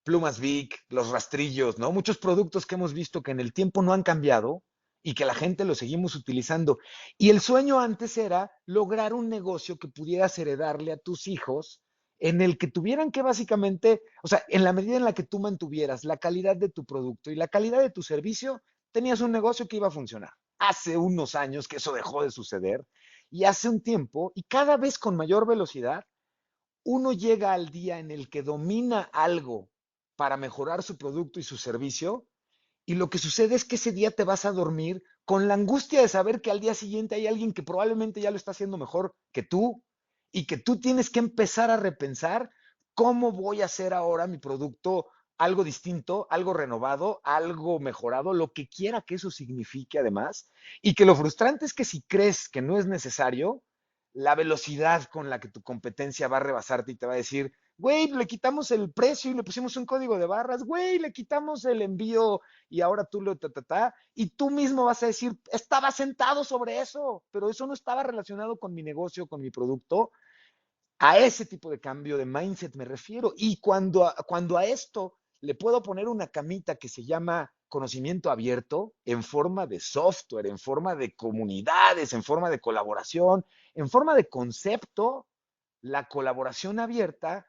Plumas Vic, los rastrillos, ¿no? Muchos productos que hemos visto que en el tiempo no han cambiado y que la gente lo seguimos utilizando. Y el sueño antes era lograr un negocio que pudieras heredarle a tus hijos en el que tuvieran que básicamente, o sea, en la medida en la que tú mantuvieras la calidad de tu producto y la calidad de tu servicio, tenías un negocio que iba a funcionar. Hace unos años que eso dejó de suceder y hace un tiempo, y cada vez con mayor velocidad, uno llega al día en el que domina algo para mejorar su producto y su servicio, y lo que sucede es que ese día te vas a dormir con la angustia de saber que al día siguiente hay alguien que probablemente ya lo está haciendo mejor que tú y que tú tienes que empezar a repensar cómo voy a hacer ahora mi producto algo distinto, algo renovado, algo mejorado, lo que quiera que eso signifique además, y que lo frustrante es que si crees que no es necesario, la velocidad con la que tu competencia va a rebasarte y te va a decir, güey, le quitamos el precio y le pusimos un código de barras, güey, le quitamos el envío y ahora tú lo y tú mismo vas a decir, estaba sentado sobre eso, pero eso no estaba relacionado con mi negocio, con mi producto. A ese tipo de cambio de mindset me refiero. Y cuando a esto le puedo poner una camita que se llama conocimiento abierto en forma de software, en forma de comunidades, en forma de colaboración, en forma de concepto, la colaboración abierta,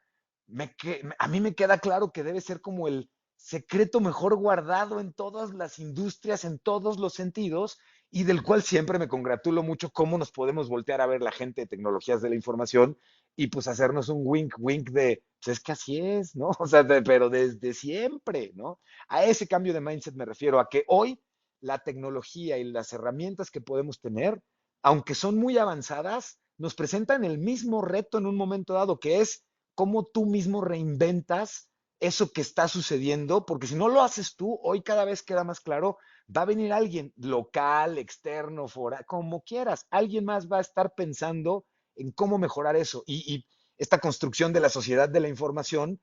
a mí me queda claro que debe ser como el secreto mejor guardado en todas las industrias, en todos los sentidos, y del cual siempre me congratulo mucho cómo nos podemos voltear a ver la gente de tecnologías de la información y pues hacernos un wink wink de, pues es que así es, ¿no? O sea, pero desde siempre, ¿no? A ese cambio de mindset me refiero, a que hoy la tecnología y las herramientas que podemos tener, aunque son muy avanzadas, nos presentan el mismo reto en un momento dado, que es cómo tú mismo reinventas eso que está sucediendo, porque si no lo haces tú, hoy cada vez queda más claro, va a venir alguien local, externo, fuera, como quieras, alguien más va a estar pensando en cómo mejorar eso. Y esta construcción de la sociedad de la información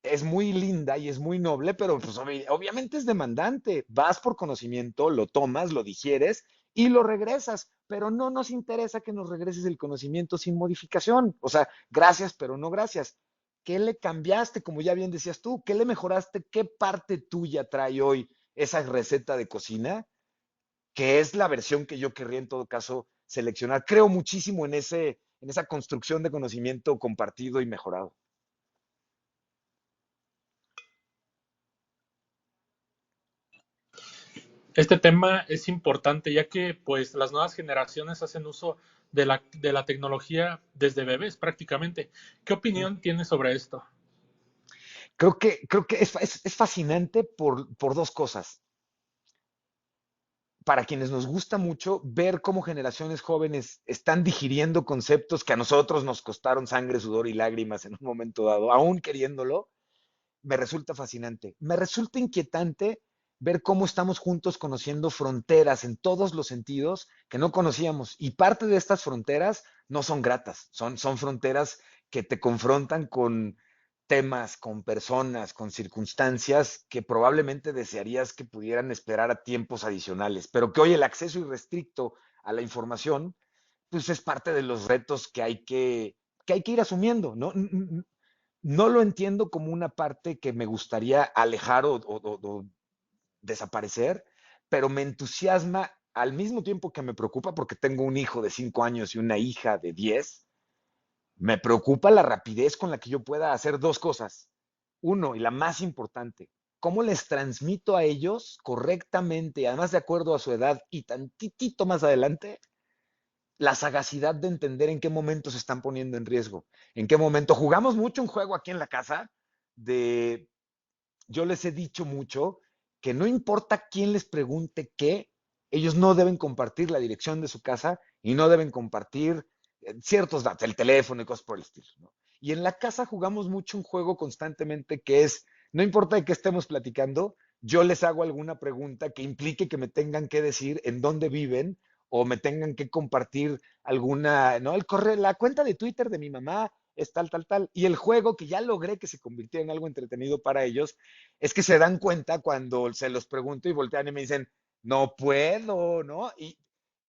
es muy linda y es muy noble, pero pues, obviamente es demandante. Vas por conocimiento, lo tomas, lo digieres y lo regresas, pero no nos interesa que nos regreses el conocimiento sin modificación. O sea, gracias, pero no gracias. ¿Qué le cambiaste, como ya bien decías tú? ¿Qué le mejoraste? ¿Qué parte tuya trae hoy esa receta de cocina? Que es la versión que yo querría en todo caso seleccionar. Creo muchísimo en esa construcción de conocimiento compartido y mejorado. Este tema es importante ya que pues las nuevas generaciones hacen uso de la tecnología desde bebés prácticamente. ¿Qué opinión tienes sobre esto? Creo que es fascinante por dos cosas. Para quienes nos gusta mucho ver cómo generaciones jóvenes están digiriendo conceptos que a nosotros nos costaron sangre, sudor y lágrimas en un momento dado, aún queriéndolo, me resulta fascinante. Me resulta inquietante ver cómo estamos juntos conociendo fronteras en todos los sentidos que no conocíamos. Y parte de estas fronteras no son gratas, son fronteras que te confrontan con temas, con personas, con circunstancias que probablemente desearías que pudieran esperar a tiempos adicionales, pero que hoy el acceso irrestricto a la información, pues es parte de los retos que hay que ir asumiendo, ¿no? No lo entiendo como una parte que me gustaría alejar o desaparecer, pero me entusiasma al mismo tiempo que me preocupa porque tengo un hijo de 5 años y una hija de 10. Me preocupa la rapidez con la que yo pueda hacer dos cosas. Uno, y la más importante, cómo les transmito a ellos correctamente, además de acuerdo a su edad y tantitito más adelante, la sagacidad de entender en qué momento se están poniendo en riesgo, en qué momento. Jugamos mucho un juego aquí en la casa de, yo les he dicho mucho que no importa quién les pregunte qué, ellos no deben compartir la dirección de su casa y no deben compartir ciertos datos, el teléfono y cosas por el estilo, ¿no? Y en la casa jugamos mucho un juego constantemente que es, no importa de qué estemos platicando, yo les hago alguna pregunta que implique que me tengan que decir en dónde viven o me tengan que compartir alguna, ¿no? El correo, la cuenta de Twitter de mi mamá es tal, tal, tal. Y el juego que ya logré que se convirtiera en algo entretenido para ellos es que se dan cuenta cuando se los pregunto y voltean y me dicen, no puedo, ¿no? Y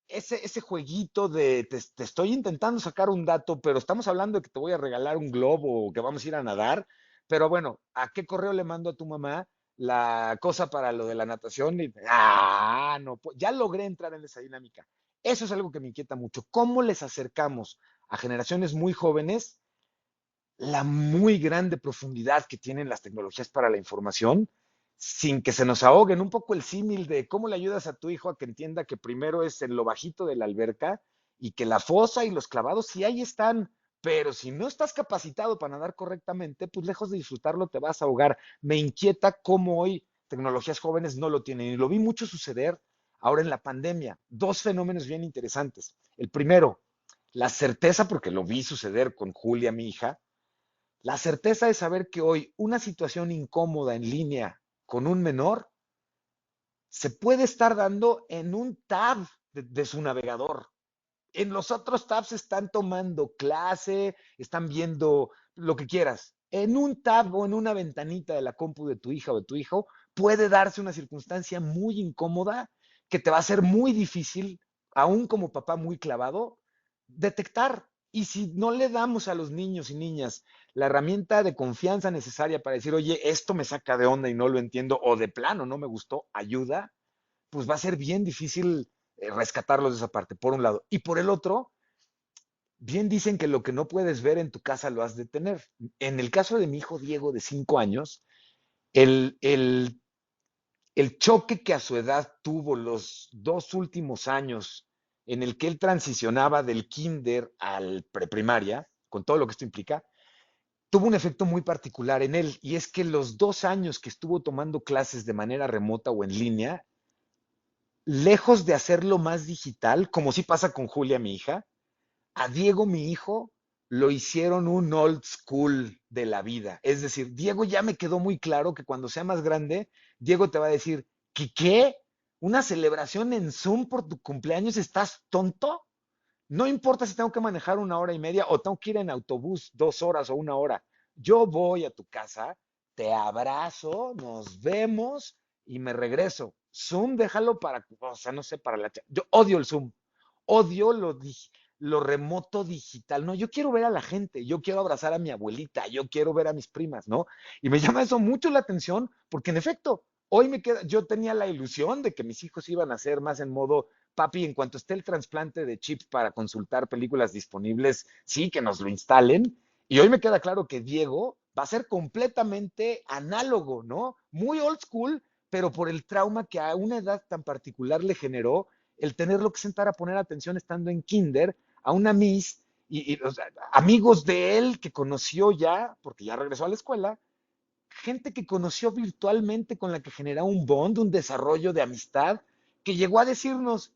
ese jueguito de te estoy intentando sacar un dato, pero estamos hablando de que te voy a regalar un globo o que vamos a ir a nadar, pero bueno, ¿a qué correo le mando a tu mamá la cosa para lo de la natación? Y, no, ya logré entrar en esa dinámica. Eso es algo que me inquieta mucho. ¿Cómo les acercamos a generaciones muy jóvenes la muy grande profundidad que tienen las tecnologías para la información sin que se nos ahoguen? Un poco el símil de cómo le ayudas a tu hijo a que entienda que primero es en lo bajito de la alberca y que la fosa y los clavados sí ahí están, pero si no estás capacitado para nadar correctamente, pues lejos de disfrutarlo te vas a ahogar. Me inquieta cómo hoy tecnologías jóvenes no lo tienen y lo vi mucho suceder ahora en la pandemia. Dos fenómenos bien interesantes. El primero, la certeza, porque lo vi suceder con Julia, mi hija, la certeza de saber que hoy una situación incómoda en línea con un menor se puede estar dando en un tab de su navegador. En los otros tabs están tomando clase, están viendo lo que quieras. En un tab o en una ventanita de la compu de tu hija o de tu hijo puede darse una circunstancia muy incómoda que te va a ser muy difícil, aún como papá muy clavado, detectar. Y si no le damos a los niños y niñas la herramienta de confianza necesaria para decir, oye, esto me saca de onda y no lo entiendo, o de plano no me gustó, ayuda, pues va a ser bien difícil rescatarlos de esa parte, por un lado. Y por el otro, bien dicen que lo que no puedes ver en tu casa lo has de tener. En el caso de mi hijo Diego, de 5 años, el, el, el choque que a su edad tuvo los 2 últimos años en el que él transicionaba del kinder al preprimaria, con todo lo que esto implica, tuvo un efecto muy particular en él, y es que los 2 años que estuvo tomando clases de manera remota o en línea, lejos de hacerlo más digital, como sí pasa con Julia, mi hija, a Diego, mi hijo, lo hicieron un old school de la vida. Es decir, Diego ya me quedó muy claro que cuando sea más grande, Diego te va a decir, ¿qué? ¿Una celebración en Zoom por tu cumpleaños? ¿Estás tonto? No importa si tengo que manejar 1 hora y media o tengo que ir en autobús 2 horas o 1 hora. Yo voy a tu casa, te abrazo, nos vemos y me regreso. Zoom, déjalo para, o sea, no sé, para la... Yo odio el Zoom, odio lo remoto digital. No, yo quiero ver a la gente, yo quiero abrazar a mi abuelita, yo quiero ver a mis primas, ¿no? Y me llama eso mucho la atención porque en efecto, hoy me queda, yo tenía la ilusión de que mis hijos iban a ser más en modo papi, en cuanto esté el trasplante de chips para consultar películas disponibles, sí, que nos lo instalen. Y hoy me queda claro que Diego va a ser completamente análogo, ¿no? Muy old school, pero por el trauma que a una edad tan particular le generó el tenerlo que sentar a poner atención estando en kinder a una miss y o sea, amigos de él que conoció ya, porque ya regresó a la escuela, gente que conoció virtualmente con la que generó un bond, un desarrollo de amistad, que llegó a decirnos,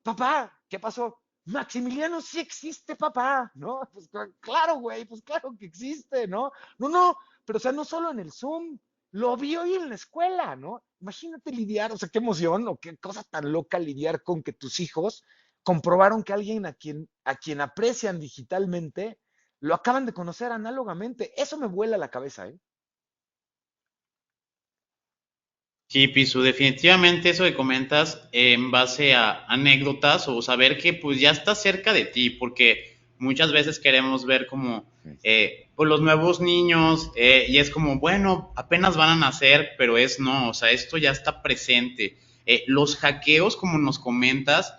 papá, ¿qué pasó? Maximiliano sí existe, papá, ¿no? Pues claro, güey, pues claro que existe, ¿no? No, pero o sea, no solo en el Zoom, lo vi hoy en la escuela, ¿no? Imagínate lidiar, o sea, qué emoción o qué cosa tan loca lidiar con que tus hijos comprobaron que alguien a quien aprecian digitalmente lo acaban de conocer análogamente. Eso me vuela la cabeza, ¿eh? Sí, Pisu, definitivamente eso que comentas en base a anécdotas o saber que pues ya está cerca de ti, porque muchas veces queremos ver como pues los nuevos niños y es como, bueno, apenas van a nacer, pero es no, o sea, esto ya está presente. Los hackeos, como nos comentas,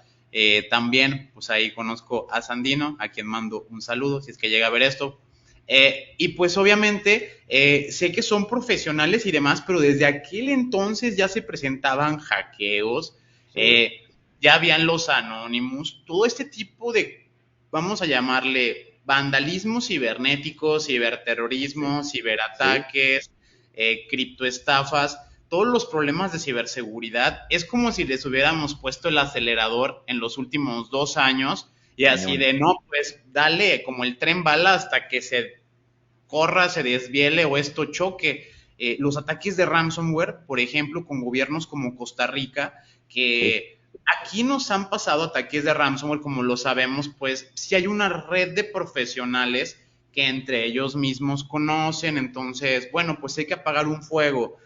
también, pues ahí conozco a Sandino, a quien mando un saludo, si es que llega a ver esto, y pues obviamente sé que son profesionales y demás, pero desde aquel entonces ya se presentaban hackeos, Sí, ya habían los Anonymous, todo este tipo de, vamos a llamarle, vandalismo cibernético, sí, ciberterrorismo, sí, ciberataques, criptoestafas, todos los problemas de ciberseguridad. Es como si les hubiéramos puesto el acelerador en los últimos 2 años y así cañón. de, no, pues dale como el tren bala hasta que se corra, se desviele o esto choque. Los ataques de ransomware, por ejemplo, con gobiernos como Costa Rica, Sí, que aquí nos han pasado ataques de ransomware, como lo sabemos, pues sí hay una red de profesionales que entre ellos mismos conocen, entonces, bueno, pues hay que apagar un fuego.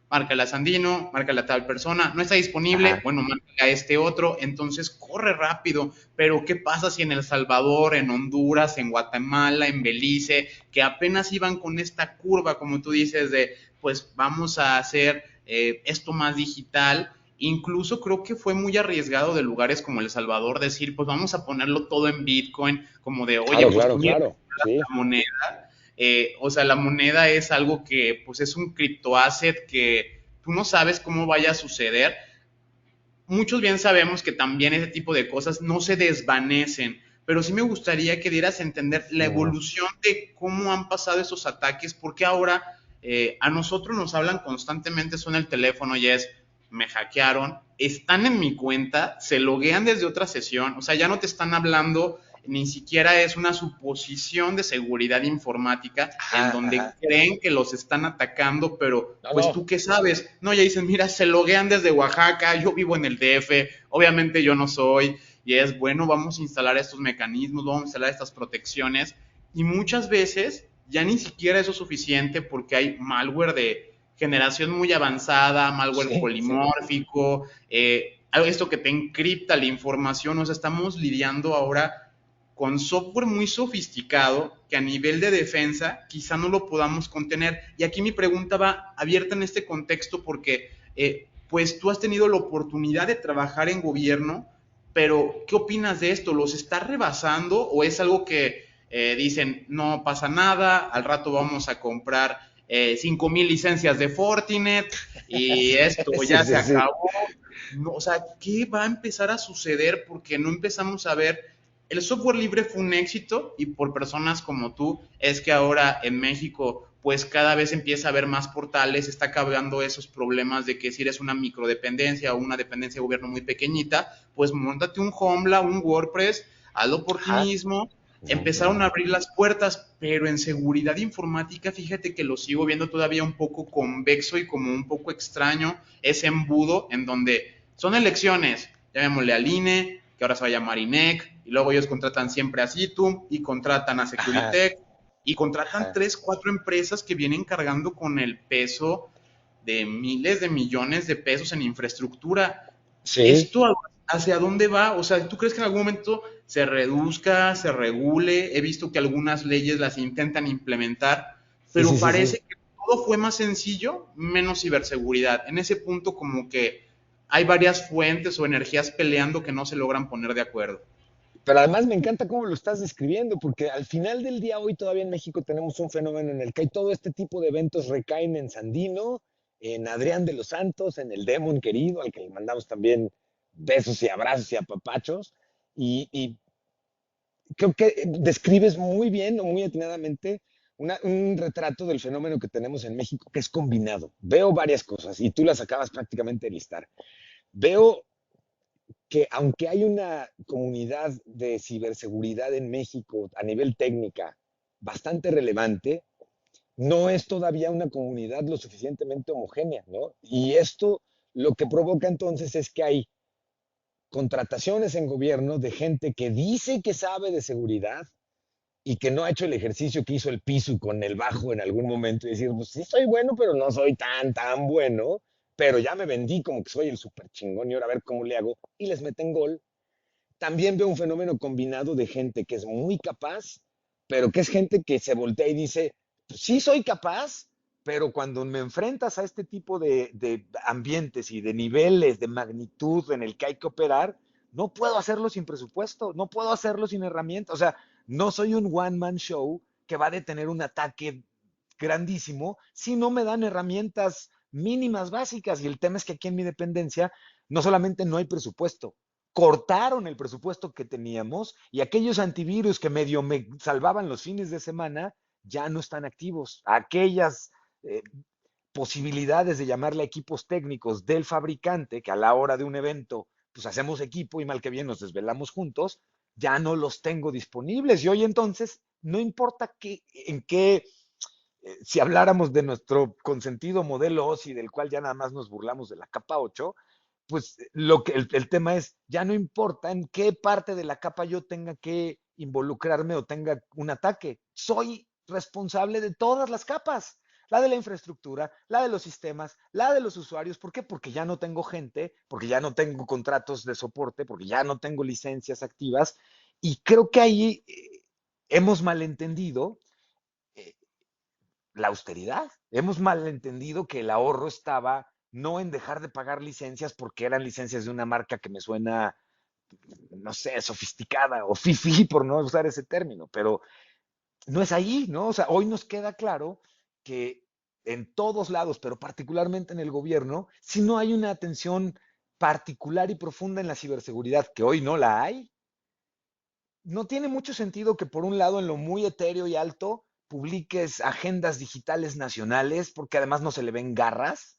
Márcale a Sandino, márcale a tal persona, no está disponible, ajá, bueno, márcale a este otro, entonces corre rápido, pero ¿qué pasa si en El Salvador, en Honduras, en Guatemala, en Belice, que apenas iban con esta curva, como tú dices, de pues vamos a hacer esto más digital? Incluso creo que fue muy arriesgado de lugares como El Salvador decir, pues vamos a ponerlo todo en Bitcoin, como de, oye, claro, pues claro, tú ni claro, la sí. moneda, o sea, la moneda es algo que pues es un criptoasset que tú no sabes cómo vaya a suceder. Muchos bien sabemos que también ese tipo de cosas no se desvanecen, pero sí me gustaría que dieras a entender la No, evolución de cómo han pasado esos ataques, porque ahora a nosotros nos hablan constantemente, suena el teléfono y es, me hackearon, están en mi cuenta, se loguean desde otra sesión, o sea, ya no te están hablando, ni siquiera es una suposición de seguridad informática en ajá, donde ajá. creen que los están atacando, pero No, pues no, tú qué sabes, no, ya dicen, mira, se loguean desde Oaxaca, yo vivo en el DF, obviamente yo no soy, y es bueno, vamos a instalar estos mecanismos, vamos a instalar estas protecciones, y muchas veces ya ni siquiera eso es suficiente porque hay malware de generación muy avanzada, malware sí, sí. polimórfico, esto que te encripta la información, o sea, estamos lidiando ahora con software muy sofisticado que a nivel de defensa quizá no lo podamos contener. Y aquí mi pregunta va abierta en este contexto porque pues tú has tenido la oportunidad de trabajar en gobierno, pero ¿qué opinas de esto? ¿Los está rebasando o es algo que dicen no pasa nada, al rato vamos a comprar 5,000 licencias de Fortinet y esto Sí, ya se sí, sí. acabó? No, o sea, ¿qué va a empezar a suceder? Porque no empezamos a ver, el software libre fue un éxito y por personas como tú es que ahora en México pues cada vez empieza a haber más portales, está acabando esos problemas de que si eres una microdependencia o una dependencia de gobierno muy pequeñita, pues montate un Joomla, un WordPress, hazlo por ti Ajá, mismo empezaron a abrir las puertas, pero en seguridad informática, fíjate que lo sigo viendo todavía un poco convexo y como un poco extraño ese embudo en donde son elecciones, llamémosle al INE, que ahora se va a llamar INEC, y luego ellos contratan siempre a Citum y contratan a Ajá, Securitech y contratan ajá. 3, 4 empresas que vienen cargando con el peso de miles de millones de pesos en infraestructura. Sí, ¿Esto hacia dónde va? O sea, ¿tú crees que en algún momento se reduzca, se regule? He visto que algunas leyes las intentan implementar, sí, sí, pero sí, sí. parece que todo fue más sencillo, menos ciberseguridad. En ese punto como que hay varias fuentes o energías peleando que no se logran poner de acuerdo. Pero además me encanta cómo lo estás describiendo, porque al final del día hoy todavía en México tenemos un fenómeno en el que hay todo este tipo de eventos recaen en Sandino, en Adrián de los Santos, en el Demon querido, al que le mandamos también besos y abrazos y apapachos. Y creo que describes muy bien o muy atinadamente un retrato del fenómeno que tenemos en México que es combinado. Veo varias cosas y tú las acabas prácticamente de listar. Veo que aunque hay una comunidad de ciberseguridad en México a nivel técnica bastante relevante, no es todavía una comunidad lo suficientemente homogénea, ¿no? Y esto lo que provoca entonces es que hay contrataciones en gobierno de gente que dice que sabe de seguridad y que no ha hecho el ejercicio que hizo el piso con el bajo en algún momento y decir, pues sí soy bueno, pero no soy tan bueno, pero ya me vendí como que soy el súper chingón y ahora a ver cómo le hago y les meten gol. También veo un fenómeno combinado de gente que es muy capaz, pero que es gente que se voltea y dice, pues sí soy capaz, pero cuando me enfrentas a este tipo de ambientes y de niveles de magnitud en el que hay que operar, no puedo hacerlo sin presupuesto, no puedo hacerlo sin herramientas. O sea, no soy un one-man show que va a detener un ataque grandísimo si no me dan herramientas mínimas básicas. Y el tema es que aquí en mi dependencia no solamente no hay presupuesto, cortaron el presupuesto que teníamos y aquellos antivirus que medio me salvaban los fines de semana ya no están activos. Aquellas eh, posibilidades de llamarle equipos técnicos del fabricante, que a la hora de un evento, pues hacemos equipo y mal que bien nos desvelamos juntos, ya no los tengo disponibles. Y hoy entonces, no importa en qué, si habláramos de nuestro consentido modelo OSI, del cual ya nada más nos burlamos de la capa 8, pues el tema es, ya no importa en qué parte de la capa yo tenga que involucrarme o tenga un ataque, soy responsable de todas las capas, la de la infraestructura, la de los sistemas, la de los usuarios. ¿Por qué? Porque ya no tengo gente, porque ya no tengo contratos de soporte, porque ya no tengo licencias activas. Y creo que ahí hemos malentendido eh, la austeridad. Hemos malentendido que el ahorro estaba no en dejar de pagar licencias porque eran licencias de una marca que me suena, no sé, sofisticada o fifi, por no usar ese término, pero no es ahí, ¿no? O sea, hoy nos queda claro que en todos lados, pero particularmente en el gobierno, si no hay una atención particular y profunda en la ciberseguridad, que hoy no la hay, no tiene mucho sentido que por un lado en lo muy etéreo y alto publiques agendas digitales nacionales, porque además no se le ven garras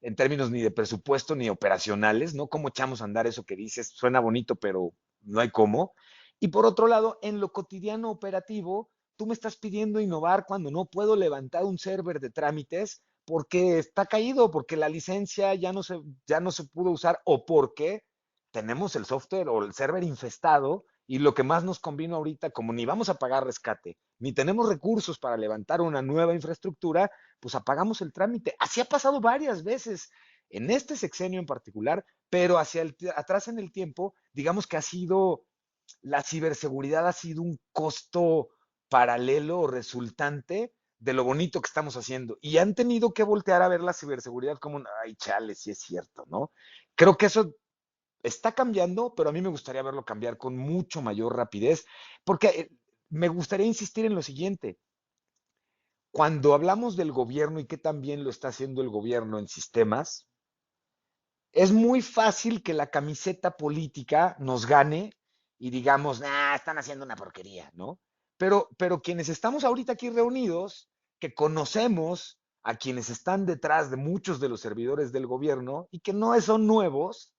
en términos ni de presupuesto ni operacionales, ¿no? ¿Cómo echamos a andar eso que dices? Suena bonito, pero no hay cómo. Y por otro lado, en lo cotidiano operativo, tú me estás pidiendo innovar cuando no puedo levantar un server de trámites porque está caído, porque la licencia ya no se pudo usar o porque tenemos el software o el server infestado y lo que más nos convino ahorita, como ni vamos a pagar rescate, ni tenemos recursos para levantar una nueva infraestructura, pues apagamos el trámite. Así ha pasado varias veces en este sexenio en particular, pero atrás en el tiempo, digamos que la ciberseguridad ha sido un costo paralelo o resultante de lo bonito que estamos haciendo. Y han tenido que voltear a ver la ciberseguridad como, ay, chale, sí es cierto, ¿no? Creo que eso está cambiando, pero a mí me gustaría verlo cambiar con mucho mayor rapidez, porque me gustaría insistir en lo siguiente. Cuando hablamos del gobierno y qué tan bien lo está haciendo el gobierno en sistemas, es muy fácil que la camiseta política nos gane y digamos, nah, están haciendo una porquería, ¿no? Pero quienes estamos ahorita aquí reunidos, que conocemos a quienes están detrás de muchos de los servidores del gobierno y que no son nuevos,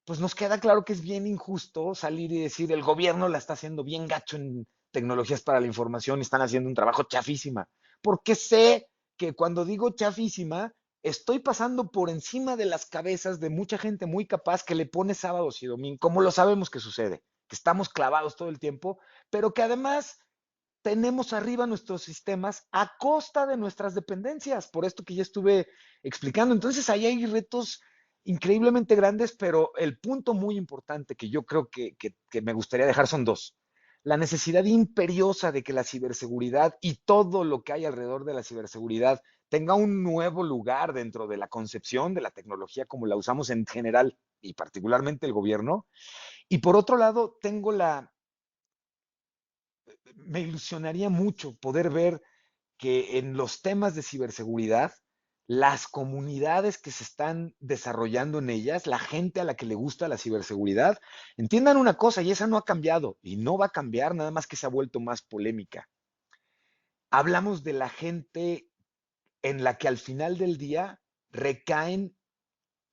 pues nos queda claro que es bien injusto salir y decir el gobierno la está haciendo bien gacho en tecnologías para la información están haciendo un trabajo chafísima, porque sé que cuando digo chafísima, estoy pasando por encima de las cabezas de mucha gente muy capaz que le pone sábados y domingos, como lo sabemos que sucede, que estamos clavados todo el tiempo, pero que además tenemos arriba nuestros sistemas a costa de nuestras dependencias, por esto que ya estuve explicando. Entonces, ahí hay retos increíblemente grandes, pero el punto muy importante que yo creo que me gustaría dejar son dos. La necesidad imperiosa de que la ciberseguridad y todo lo que hay alrededor de la ciberseguridad tenga un nuevo lugar dentro de la concepción de la tecnología como la usamos en general y particularmente el gobierno. Y por otro lado, me ilusionaría mucho poder ver que en los temas de ciberseguridad, las comunidades que se están desarrollando en ellas, la gente a la que le gusta la ciberseguridad, entiendan una cosa, y esa no ha cambiado, y no va a cambiar, nada más que se ha vuelto más polémica. Hablamos de la gente en la que al final del día recaen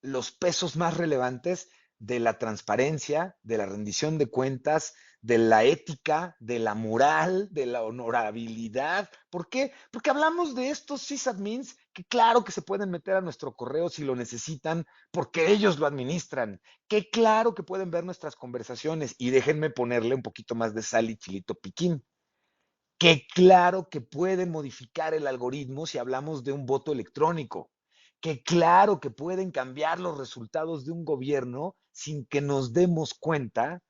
los pesos más relevantes de la transparencia, de la rendición de cuentas, de la ética, de la moral, de la honorabilidad. ¿Por qué? Porque hablamos de estos sysadmins que claro que se pueden meter a nuestro correo si lo necesitan, porque ellos lo administran, que claro que pueden ver nuestras conversaciones y déjenme ponerle un poquito más de sal y chilito piquín, que claro que pueden modificar el algoritmo si hablamos de un voto electrónico, que claro que pueden cambiar los resultados de un gobierno sin que nos demos cuenta.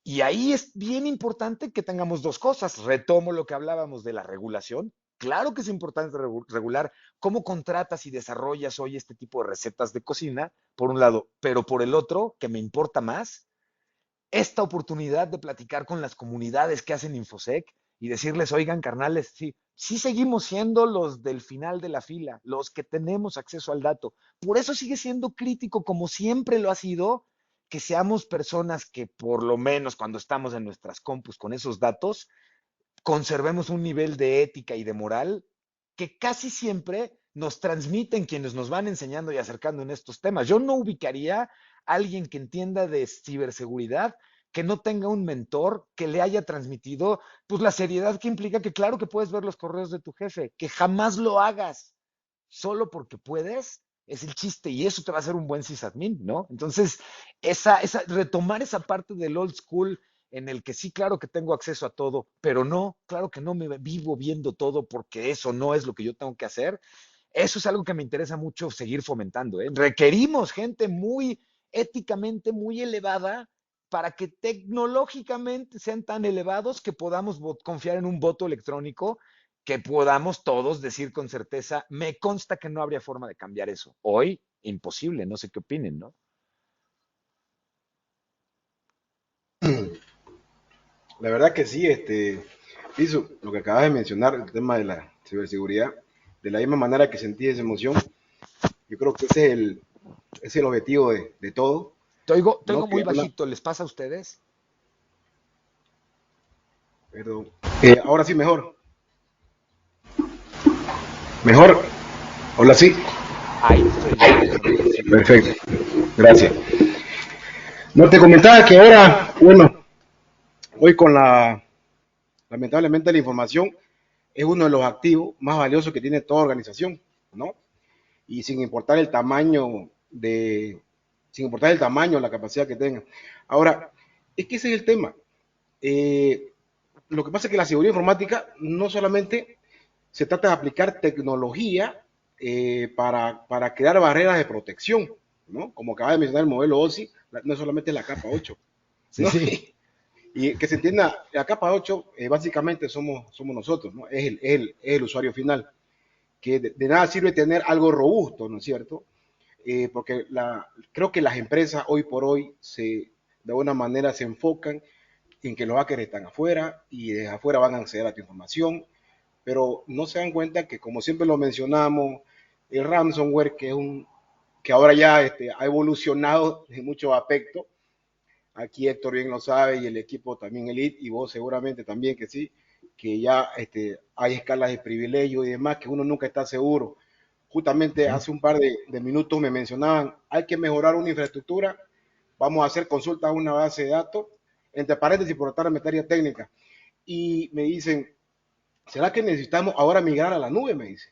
Y ahí es bien importante que tengamos dos cosas. Retomo lo que hablábamos de la regulación. Claro que es importante regular cómo contratas y desarrollas hoy este tipo de recetas de cocina, por un lado, pero por el otro, que me importa más, esta oportunidad de platicar con las comunidades que hacen Infosec y decirles, oigan, carnales, sí, sí seguimos siendo los del final de la fila, los que tenemos acceso al dato. Por eso sigue siendo crítico, como siempre lo ha sido, que seamos personas que por lo menos cuando estamos en nuestras compus con esos datos, conservemos un nivel de ética y de moral que casi siempre nos transmiten quienes nos van enseñando y acercando en estos temas. Yo no ubicaría a alguien que entienda de ciberseguridad que no tenga un mentor que le haya transmitido pues la seriedad que implica que claro que puedes ver los correos de tu jefe, que jamás lo hagas solo porque puedes, es el chiste y eso te va a hacer un buen sysadmin, ¿no? Entonces, retomar esa parte del old school en el que sí, claro que tengo acceso a todo, pero no, claro que no me vivo viendo todo porque eso no es lo que yo tengo que hacer. Eso es algo que me interesa mucho seguir fomentando, ¿eh? Requerimos gente muy éticamente muy elevada para que tecnológicamente sean tan elevados que podamos confiar en un voto electrónico que podamos todos decir con certeza, me consta que no habría forma de cambiar eso. Hoy, imposible, no sé qué opinen, ¿no? La verdad que sí, Piso, lo que acabas de mencionar, el tema de la ciberseguridad, de la misma manera que sentí esa emoción, yo creo que ese es el objetivo de todo, Te ¿no? oigo Que muy una, bajito, ¿les pasa a ustedes? perdón, ahora sí mejor, mejor, hola sí, Ahí te estoy oyendo mejor, sí. perfecto, gracias. No te comentaba que ahora, bueno, hoy con lamentablemente la información es uno de los activos más valiosos que tiene toda organización, ¿no? Y sin importar el tamaño, la capacidad que tenga. Ahora, es que ese es el tema. Eh, lo que pasa es que la seguridad informática no solamente se trata de aplicar tecnología para crear barreras de protección, ¿no? Como acaba de mencionar el modelo OSI, no solamente la capa 8, Sí, ¿no? sí. Y que se entienda, la capa 8 básicamente somos nosotros, ¿no? Es el usuario final, que de nada sirve tener algo robusto, ¿no es cierto? Porque creo que las empresas hoy por hoy de alguna manera se enfocan en que los hackers están afuera y desde afuera van a acceder a tu información, pero no se dan cuenta que, como siempre lo mencionamos, el ransomware, que ahora ya ha evolucionado en muchos aspectos, aquí Héctor bien lo sabe y el equipo también Elite y vos seguramente también que sí, que ya hay escalas de privilegio y demás que uno nunca está seguro. Justamente hace un par de minutos me mencionaban, hay que mejorar una infraestructura, vamos a hacer consultas a una base de datos, entre paréntesis por estar en materia técnica. y me dicen, ¿será que necesitamos ahora migrar a la nube? Me dice.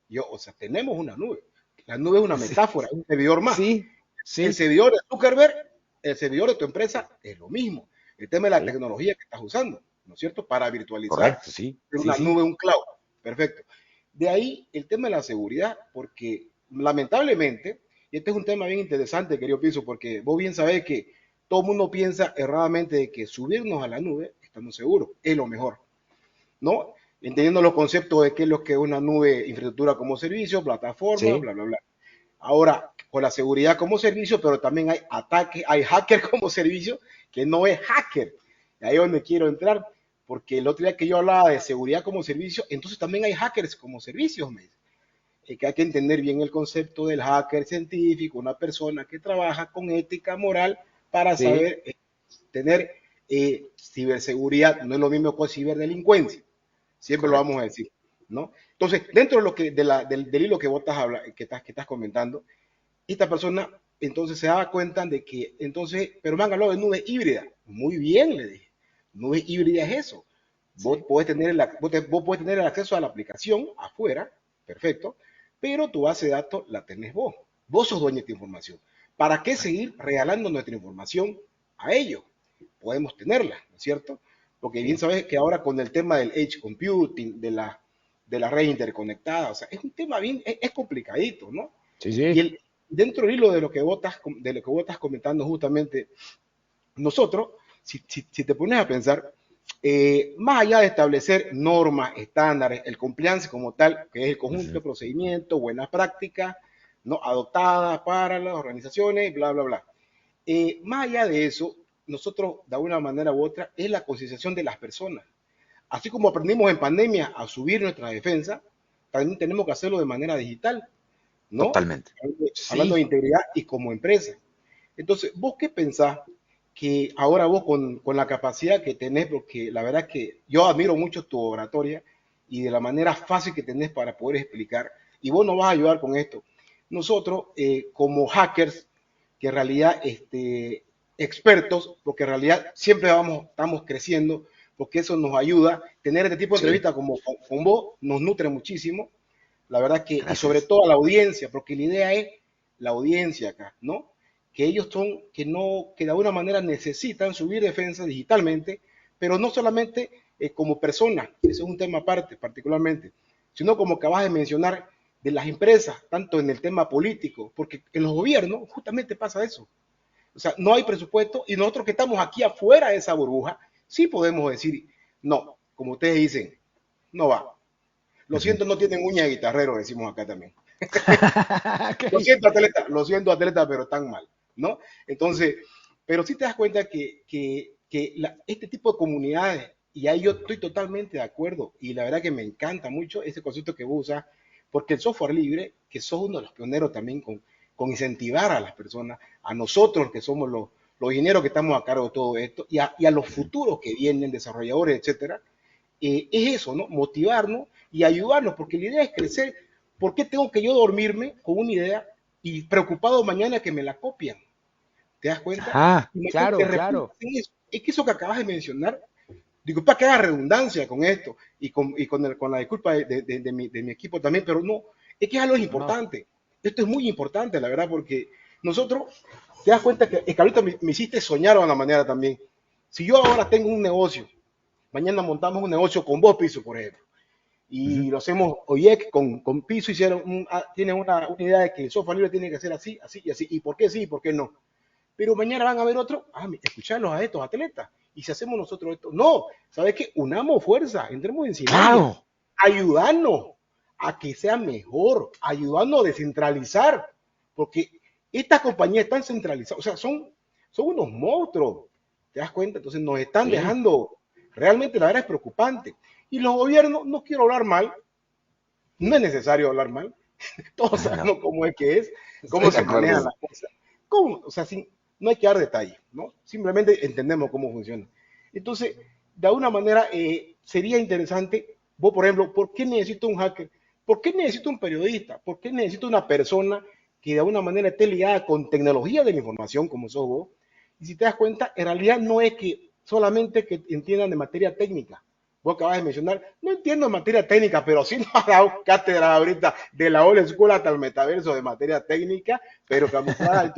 Yo, o sea, tenemos una nube. La nube es una Sí, metáfora, es un servidor más. sí, El sí, servidor de Zuckerberg, el servidor de tu empresa es lo mismo. El tema de la sí, tecnología que estás usando, ¿no es cierto? Para virtualizar correcto, sí, en sí, una sí, nube, un cloud. Perfecto. De ahí el tema de la seguridad, porque lamentablemente, y este es un tema bien interesante, querido Piso, porque vos bien sabés que todo el mundo piensa erradamente de que subirnos a la nube, estamos seguros, es lo mejor, ¿no? Entendiendo los conceptos de qué es lo que es una nube, infraestructura como servicio, plataforma, sí, bla, bla, bla. Ahora, con la seguridad como servicio, pero también hay ataques, hay hacker como servicio, que no es hacker. Y ahí es donde quiero entrar, porque el otro día que yo hablaba de seguridad como servicio, entonces también hay hackers como servicios, me dice. Que hay que entender bien el concepto del hacker científico, una persona que trabaja con ética moral para sí, saber tener ciberseguridad, no es lo mismo con ciberdelincuencia, siempre lo correcto. vamos a decir, ¿no? Entonces, dentro de lo que, del hilo que vos que estás comentando, esta persona entonces se daba cuenta de que, entonces, pero me han hablado de nube híbrida. Muy bien, le dije. Nube híbrida es eso. Vos Sí, podés tener vos podés tener el acceso a la aplicación afuera, perfecto, pero tu base de datos la tenés vos. Vos sos dueño de esta información. ¿Para qué correcto. seguir regalando nuestra información a ellos? Podemos tenerla, ¿no es cierto? Porque bien Sí, sabes que ahora con el tema del edge computing, de la red interconectada, o sea, es un tema bien, es complicadito, ¿no? sí, Y sí. dentro del hilo de lo que vos estás comentando justamente, nosotros, si te pones a pensar, más allá de establecer normas, estándares, el compliance como tal, que es el conjunto Ujú. de procedimientos, buenas prácticas, ¿no? Adoptadas para las organizaciones, bla, bla, bla. Más allá de eso, nosotros, de alguna manera u otra, es la concienciación de las personas. Así como aprendimos en pandemia a subir nuestra defensa, también tenemos que hacerlo de manera digital, ¿no? Totalmente. Hablando de Sí. integridad y como empresa. Entonces, ¿vos qué pensás que ahora vos con la capacidad que tenés, porque la verdad es que yo admiro mucho tu oratoria y de la manera fácil que tenés para poder explicar, y vos nos vas a ayudar con esto. Nosotros, como hackers, que en realidad, expertos, porque en realidad siempre estamos creciendo, porque eso nos ayuda. Tener este tipo de Sí, entrevistas como con vos nos nutre muchísimo, la verdad que, y sobre gracias. todo a la audiencia, porque la idea es la audiencia acá, ¿no? Que ellos son, que no, que de alguna manera necesitan subir defensa digitalmente, pero no solamente como personas, eso es un tema aparte particularmente, sino como acabas de mencionar, de las empresas, tanto en el tema político, porque en los gobiernos justamente pasa eso. O sea, no hay presupuesto y nosotros que estamos aquí afuera de esa burbuja, sí podemos decir, no, como ustedes dicen, no va. Lo Ujú. siento, no tienen uña de guitarrero, decimos acá también. Ok. Lo siento, atleta, pero tan mal, ¿no? Entonces, pero sí te das cuenta que este tipo de comunidades, y ahí yo estoy totalmente de acuerdo, y la verdad que me encanta mucho ese concepto que vos usas, porque el software libre, que sos uno de los pioneros también con incentivar a las personas, a nosotros que somos los ingenieros que estamos a cargo de todo esto, y a los Ujú. futuros que vienen, desarrolladores, etcétera, es eso, ¿no? Motivarnos y ayudarnos, porque la idea es crecer. ¿Por qué tengo que yo dormirme con una idea y preocupado mañana que me la copian? ¿Te das cuenta? Ajá, Y mañana de claro, repente claro. hacen eso. Es que eso que acabas de mencionar, digo, para que haga redundancia con esto y con la disculpa de mi equipo también, pero no, es que es algo No, no. importante. Esto es muy importante, la verdad, porque nosotros, te das cuenta que, es que ahorita me hiciste soñar de una manera también. Si yo ahora tengo un negocio, mañana montamos un negocio con vos, Piso, por ejemplo, Ujú. y lo hacemos, oye, con Piso hicieron tienen una idea de que el software libre tiene que ser así, así y así, y por qué sí y por qué no. Pero mañana van a ver otro, escucharlos a estos atletas, y si hacemos nosotros esto, no, ¿sabes qué? Unamos fuerza, entremos en sinergia, Claro. ayudarnos a que sea mejor, ayudarnos a descentralizar, porque estas compañías están centralizadas, o sea, son unos monstruos, ¿te das cuenta? Entonces nos están Sí. dejando, realmente la verdad es preocupante. Y los gobiernos, no quiero hablar mal, no es necesario hablar mal, todos No, sabemos cómo es que es, estoy cómo de se manejan acuerdo. las cosas. ¿Cómo? O sea, no hay que dar detalles, ¿no? Simplemente entendemos cómo funciona. Entonces, de alguna manera, sería interesante, vos, por ejemplo, ¿por qué necesito un hacker? ¿Por qué necesito un periodista? ¿Por qué necesito una persona que de alguna manera esté ligada con tecnología de la información, como sos vos? Y si te das cuenta, en realidad no es que solamente que entiendan de materia técnica. Vos acabas de mencionar, no entiendo materia técnica, pero sí nos ha dado cátedra ahorita de la old school hasta el metaverso de materia técnica, pero camuflada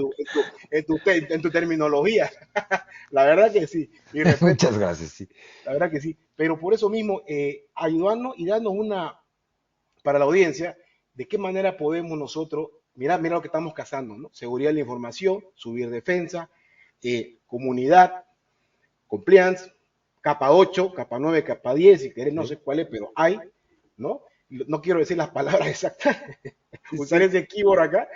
en tu terminología. La verdad que sí, mi respeto, Muchas gracias, sí. la verdad que sí. Pero por eso mismo, ayudarnos y darnos para la audiencia, de qué manera podemos nosotros, mira lo que estamos cazando, ¿no? Seguridad de la información, subir defensa, comunidad, compliance, capa 8, capa 9, capa 10, si querés, no sé cuál es, pero hay, ¿no? No quiero decir las palabras exactas, usar ese keyboard acá,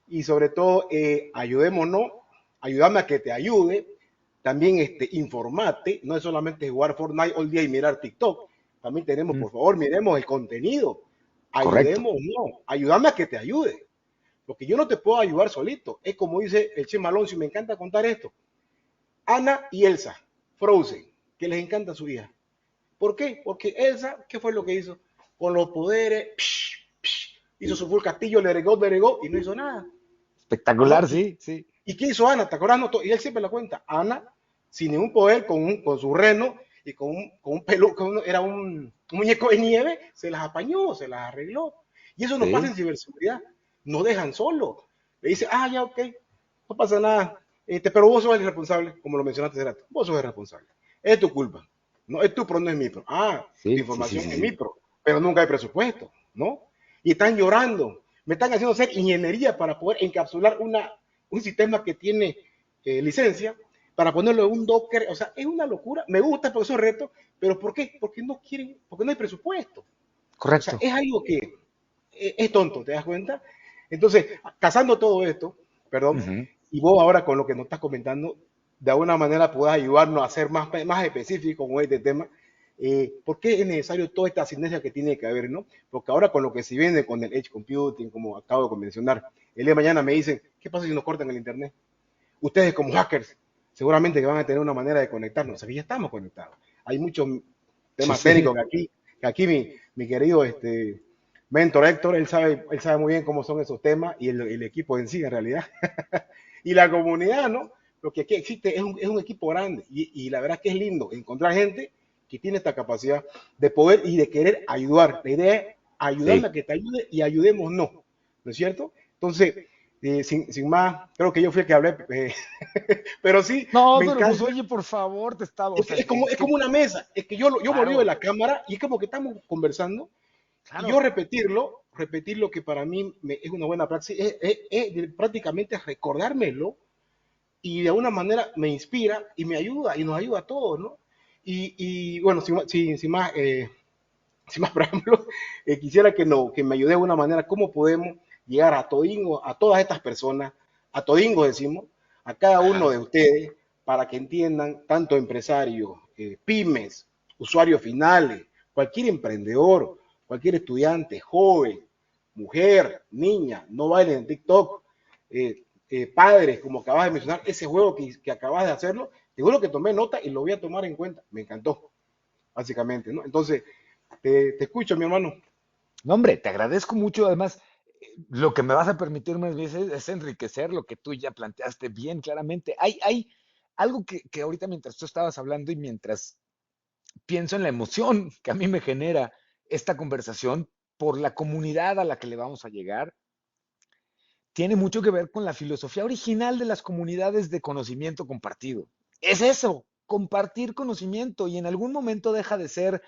y sobre todo, ayudémonos, ayúdame a que te ayude, también informate, no es solamente jugar Fortnite all día y mirar TikTok, también tenemos, por favor, miremos el contenido, Correcto. ayudemos, no, ayúdame a que te ayude, porque yo no te puedo ayudar solito, es como dice el Che Malonzo, y me encanta contar esto, Ana y Elsa, Frozen, que les encanta su hija. ¿Por qué? Porque Elsa, ¿qué fue lo que hizo? Con los poderes, hizo su full castillo, le regó, y no hizo nada. ¿No? Espectacular, sí, sí. ¿Y qué hizo Ana? ¿Te acuerdas? No, y él siempre la cuenta. Ana, sin ningún poder, con su reno y con un pelo, era un muñeco de nieve, se las apañó, se las arregló. Y eso no pasa Sí. en ciberseguridad. No dejan solo. Le dice, ya, ok, no pasa nada. Pero vos sos el responsable, como lo mencionaste hace rato. Vos sos el responsable. Es tu culpa. No, es tu pro, no es mi pro. Tu Sí, sí, sí, información sí, es mi sí. pro. Pero nunca hay presupuesto, ¿no? Y están llorando. Me están haciendo hacer ingeniería para poder encapsular un sistema que tiene licencia para ponerlo en un Docker. O sea, es una locura. Me gusta porque es un reto, pero ¿por qué? Porque no quieren, porque no hay presupuesto. O sea, Correcto. es algo que es tonto, ¿te das cuenta? Entonces, casando todo esto, perdón, Ujú. y vos ahora con lo que nos estás comentando, de alguna manera puedas ayudarnos a ser más específicos con este tema. ¿Por qué es necesario toda esta sinergia que tiene que haber, no? Porque ahora con lo que se viene con el Edge Computing, como acabo de mencionar, el día de mañana me dicen, ¿qué pasa si nos cortan el Internet? Ustedes como hackers, seguramente que van a tener una manera de conectarnos. O sea, que ya estamos conectados. Hay muchos Sí, temas sí. técnicos que aquí mi querido mentor Héctor, él sabe muy bien cómo son esos temas y el equipo en sí, en realidad. Y la comunidad, ¿no? Lo que aquí existe es un equipo grande y la verdad es que es lindo encontrar gente que tiene esta capacidad de poder y de querer ayudar. La idea es ayudarme Sí. a que te ayude y ayudemos, no es cierto? Entonces, sin más, creo que yo fui el que hablé, pero sí, No, me pero pues encanta. oye, por favor, te estaba, o sea, Es como una mesa, es que yo volví de claro, la cámara y es como que estamos conversando y yo claro. repetir lo que para mí es una buena praxis, prácticamente recordármelo y de alguna manera me inspira y me ayuda y nos ayuda a todos, ¿no? Bueno, sin más preámbulos, quisiera que me ayude de alguna manera cómo podemos llegar a Todingo, a todas estas personas, a Todingo decimos, a cada uno Ajá. de ustedes, para que entiendan, tanto empresarios, pymes, usuarios finales, cualquier emprendedor, cualquier estudiante, joven, mujer, niña, no bailen en TikTok, padres, como acabas de mencionar, ese juego que acabas de hacerlo, seguro que tomé nota y lo voy a tomar en cuenta. Me encantó, básicamente, ¿no? Entonces, te escucho, mi hermano. No, hombre, te agradezco mucho. Además, lo que me vas a permitir más veces es enriquecer lo que tú ya planteaste bien claramente. Hay algo que ahorita mientras tú estabas hablando y mientras pienso en la emoción que a mí me genera esta conversación por la comunidad a la que le vamos a llegar, tiene mucho que ver con la filosofía original de las comunidades de conocimiento compartido. Es eso, compartir conocimiento y en algún momento deja de ser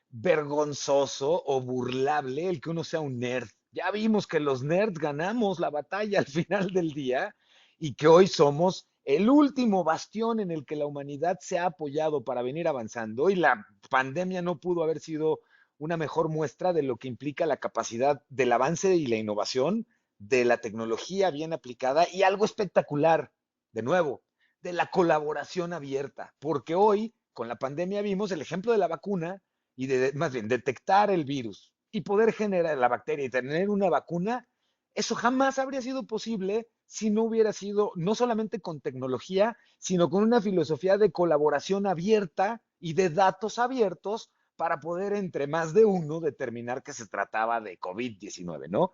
vergonzoso o burlable el que uno sea un nerd. Ya vimos que los nerds ganamos la batalla al final del día y que hoy somos el último bastión en el que la humanidad se ha apoyado para venir avanzando y la pandemia no pudo haber sido una mejor muestra de lo que implica la capacidad del avance y la innovación, de la tecnología bien aplicada y algo espectacular, de nuevo, de la colaboración abierta, porque hoy con la pandemia vimos el ejemplo de la vacuna y más bien detectar el virus y poder generar la bacteria y tener una vacuna, eso jamás habría sido posible si no hubiera sido no solamente con tecnología, sino con una filosofía de colaboración abierta y de datos abiertos para poder entre más de uno determinar que se trataba de COVID-19, ¿no?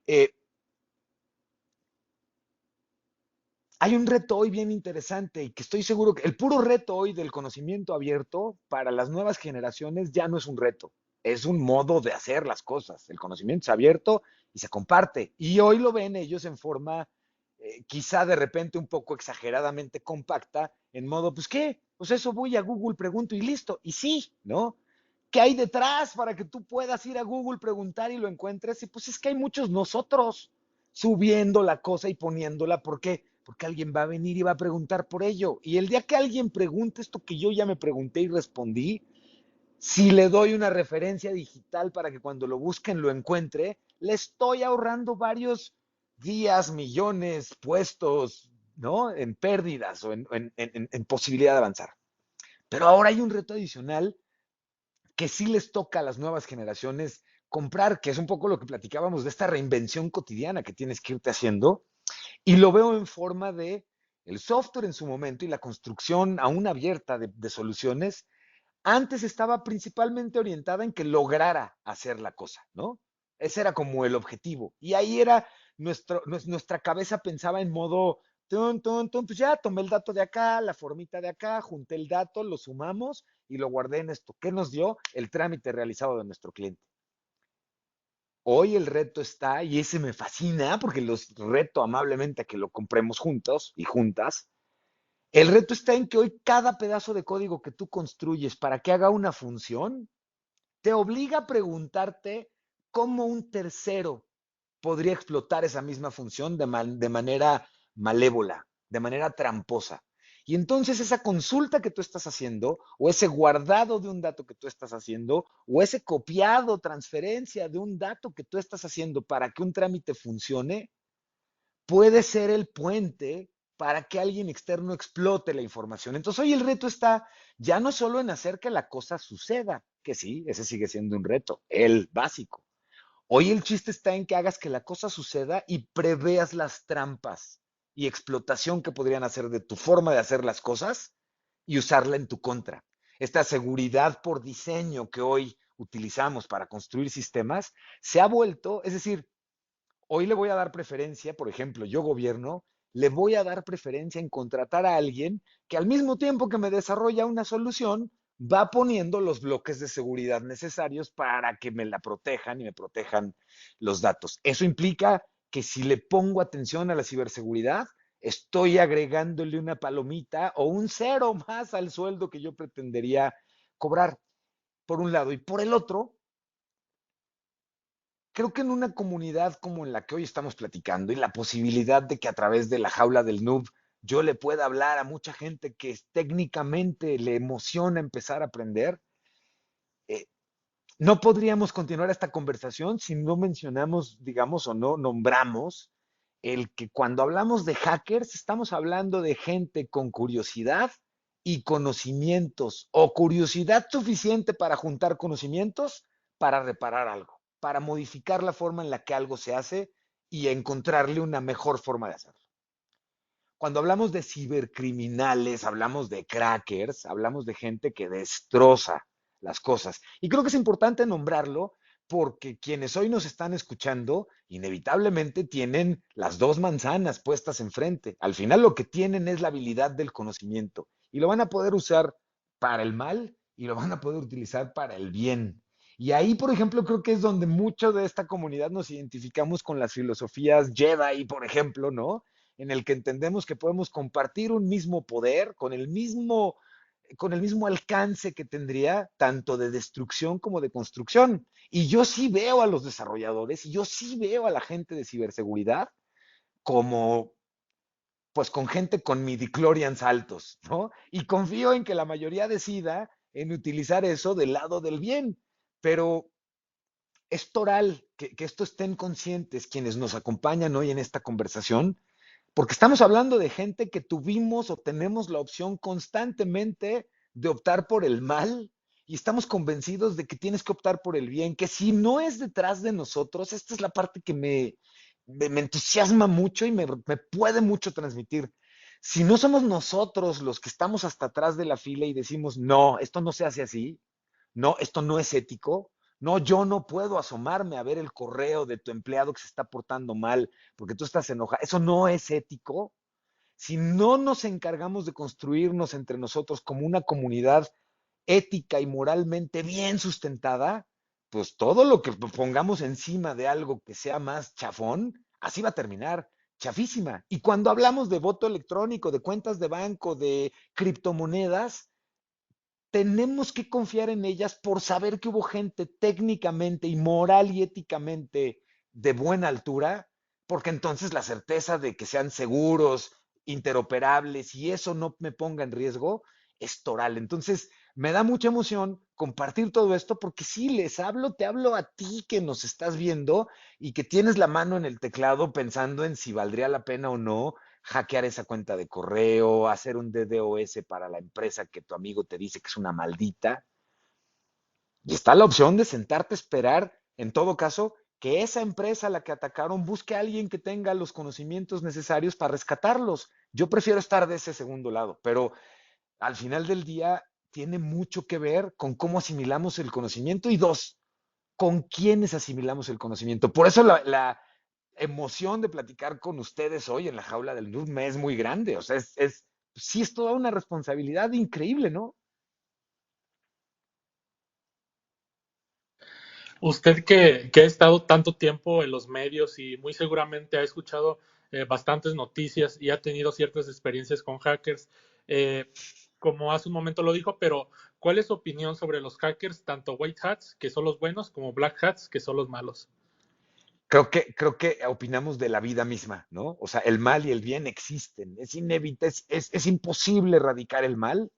Eh, hay un reto hoy bien interesante y que estoy seguro que el puro reto hoy del conocimiento abierto para las nuevas generaciones ya no es un reto, es un modo de hacer las cosas. El conocimiento es abierto y se comparte. Y hoy lo ven ellos en forma quizá de repente un poco exageradamente compacta, en modo, pues qué, pues eso voy a Google, pregunto y listo. Y sí, ¿no? ¿Qué hay detrás para que tú puedas ir a Google, preguntar y lo encuentres? Y pues es que hay muchos nosotros subiendo la cosa y poniéndola. ¿Por qué? Porque alguien va a venir y va a preguntar por ello. Y el día que alguien pregunte esto que yo ya me pregunté y respondí, si le doy una referencia digital para que cuando lo busquen lo encuentre, le estoy ahorrando varios días, millones, puestos, ¿no? En pérdidas o en posibilidad de avanzar. Pero ahora hay un reto adicional que sí les toca a las nuevas generaciones comprar, que es un poco lo que platicábamos de esta reinvención cotidiana que tienes que irte haciendo, y lo veo en forma de el software en su momento y la construcción aún abierta de soluciones. Antes estaba principalmente orientada en que lograra hacer la cosa, ¿no? Ese era como el objetivo. Y ahí era nuestra cabeza pensaba en modo, pues ya tomé el dato de acá, la formita de acá, junté el dato, lo sumamos y lo guardé en esto. ¿Qué nos dio? El trámite realizado de nuestro cliente. Hoy el reto está, y ese me fascina porque los reto amablemente a que lo compremos juntos y juntas. El reto está en que hoy cada pedazo de código que tú construyes para que haga una función te obliga a preguntarte cómo un tercero podría explotar esa misma función de manera malévola, de manera tramposa. Y entonces esa consulta que tú estás haciendo, o ese guardado de un dato que tú estás haciendo, o ese copiado, transferencia de un dato que tú estás haciendo para que un trámite funcione, puede ser el puente para que alguien externo explote la información. Entonces hoy el reto está ya no solo en hacer que la cosa suceda, que sí, ese sigue siendo un reto, el básico. Hoy el chiste está en que hagas que la cosa suceda y preveas las trampas y explotación que podrían hacer de tu forma de hacer las cosas y usarla en tu contra. Esta seguridad por diseño que hoy utilizamos para construir sistemas se ha vuelto, es decir, hoy le voy a dar preferencia, por ejemplo, yo gobierno, le voy a dar preferencia en contratar a alguien que al mismo tiempo que me desarrolla una solución, va poniendo los bloques de seguridad necesarios para que me la protejan y me protejan los datos. Eso implica que si le pongo atención a la ciberseguridad, estoy agregándole una palomita o un cero más al sueldo que yo pretendería cobrar, por un lado. Y por el otro, creo que en una comunidad como en la que hoy estamos platicando y la posibilidad de que a través de la jaula del noob yo le pueda hablar a mucha gente que técnicamente le emociona empezar a aprender, eh, no podríamos continuar esta conversación si no mencionamos, digamos, o no nombramos el que cuando hablamos de hackers estamos hablando de gente con curiosidad y conocimientos o curiosidad suficiente para juntar conocimientos para reparar algo, para modificar la forma en la que algo se hace y encontrarle una mejor forma de hacerlo. Cuando hablamos de cibercriminales, hablamos de crackers, hablamos de gente que destroza las cosas. Y creo que es importante nombrarlo porque quienes hoy nos están escuchando inevitablemente tienen las dos manzanas puestas enfrente. Al final lo que tienen es la habilidad del conocimiento y lo van a poder usar para el mal y lo van a poder utilizar para el bien. Y ahí, por ejemplo, creo que es donde mucho de esta comunidad nos identificamos con las filosofías Jedi, por ejemplo, ¿no? En el que entendemos que podemos compartir un mismo poder con el mismo alcance que tendría tanto de destrucción como de construcción. Y yo sí veo a los desarrolladores y yo sí veo a la gente de ciberseguridad como, pues con gente con midichlorians altos, ¿no? Y confío en que la mayoría decida en utilizar eso del lado del bien. Pero es toral que esto estén conscientes quienes nos acompañan hoy en esta conversación, porque estamos hablando de gente que tuvimos o tenemos la opción constantemente de optar por el mal y estamos convencidos de que tienes que optar por el bien, que si no es detrás de nosotros, esta es la parte que me entusiasma mucho y me puede mucho transmitir. Si no somos nosotros los que estamos hasta atrás de la fila y decimos, no, esto no se hace así, no, esto no es ético, no, yo no puedo asomarme a ver el correo de tu empleado que se está portando mal porque tú estás enojado, eso no es ético. si no nos encargamos de construirnos entre nosotros como una comunidad ética y moralmente bien sustentada, pues todo lo que pongamos encima de algo que sea más chafón, así va a terminar, chafísima. Y cuando hablamos de voto electrónico, de cuentas de banco, de criptomonedas, tenemos que confiar en ellas por saber que hubo gente técnicamente y moral y éticamente de buena altura, porque entonces la certeza de que sean seguros, interoperables y eso no me ponga en riesgo es toral. Entonces, me da mucha emoción compartir todo esto porque sí, te hablo a ti que nos estás viendo y que tienes la mano en el teclado pensando en si valdría la pena o no hackear esa cuenta de correo, hacer un DDoS para la empresa que tu amigo te dice que es una maldita. Y está la opción de sentarte a esperar, en todo caso, que esa empresa a la que atacaron busque a alguien que tenga los conocimientos necesarios para rescatarlos. Yo prefiero estar de ese segundo lado, pero al final del día tiene mucho que ver con cómo asimilamos el conocimiento y dos, con quiénes asimilamos el conocimiento. Por eso la emoción de platicar con ustedes hoy en la jaula del NUD me es muy grande. O sea, sí es toda una responsabilidad increíble, ¿no? Usted que ha estado tanto tiempo en los medios y muy seguramente ha escuchado bastantes noticias y ha tenido ciertas experiencias con hackers, eh, como hace un momento lo dijo, pero ¿cuál es su opinión sobre los hackers, tanto white hats, que son los buenos, como black hats, que son los malos? Creo que opinamos de la vida misma, ¿no? O sea, el mal y el bien existen. Es inevitable, es imposible erradicar el mal,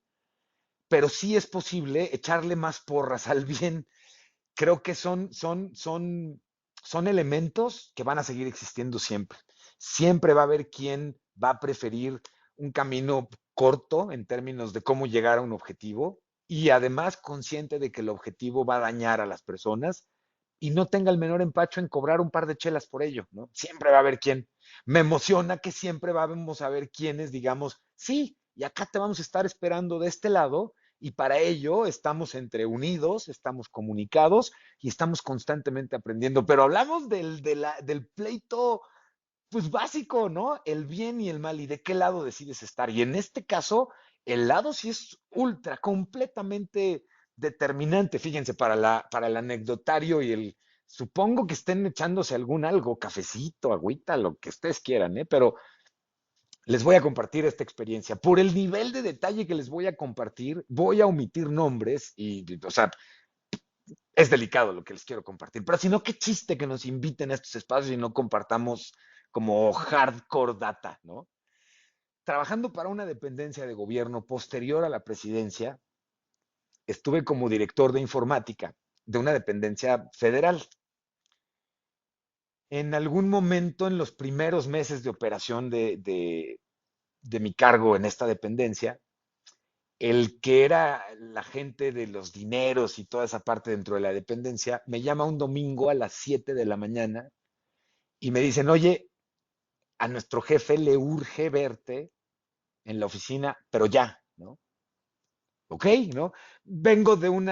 pero sí es posible echarle más porras al bien. Creo que son elementos que van a seguir existiendo siempre. Siempre va a haber quien va a preferir un camino corto en términos de cómo llegar a un objetivo y además consciente de que el objetivo va a dañar a las personas y no tenga el menor empacho en cobrar un par de chelas por ello, ¿no? Siempre va a haber quien. Me emociona que siempre vamos a ver quienes digamos, sí, y acá te vamos a estar esperando de este lado y para ello estamos entre unidos, estamos comunicados y estamos constantemente aprendiendo. Pero hablamos del pleito, pues básico, ¿no? El bien y el mal y de qué lado decides estar. Y en este caso, el lado sí es ultra, completamente determinante. Fíjense, para el anecdotario y supongo que estén echándose algún algo, cafecito, agüita, lo que ustedes quieran, ¿eh? Pero les voy a compartir esta experiencia. Por el nivel de detalle que les voy a compartir, voy a omitir nombres o sea, es delicado lo que les quiero compartir. Pero si no, qué chiste que nos inviten a estos espacios y no compartamos como hardcore data, ¿no? Trabajando para una dependencia de gobierno posterior a la presidencia, estuve como director de informática de una dependencia federal. En algún momento, en los primeros meses de operación de mi cargo en esta dependencia, el que era la gente de los dineros y toda esa parte dentro de la dependencia, me llama un domingo a las 7 de la mañana y me dicen, oye, a nuestro jefe le urge verte en la oficina, pero ya, ¿no? Ok, ¿no? Vengo de un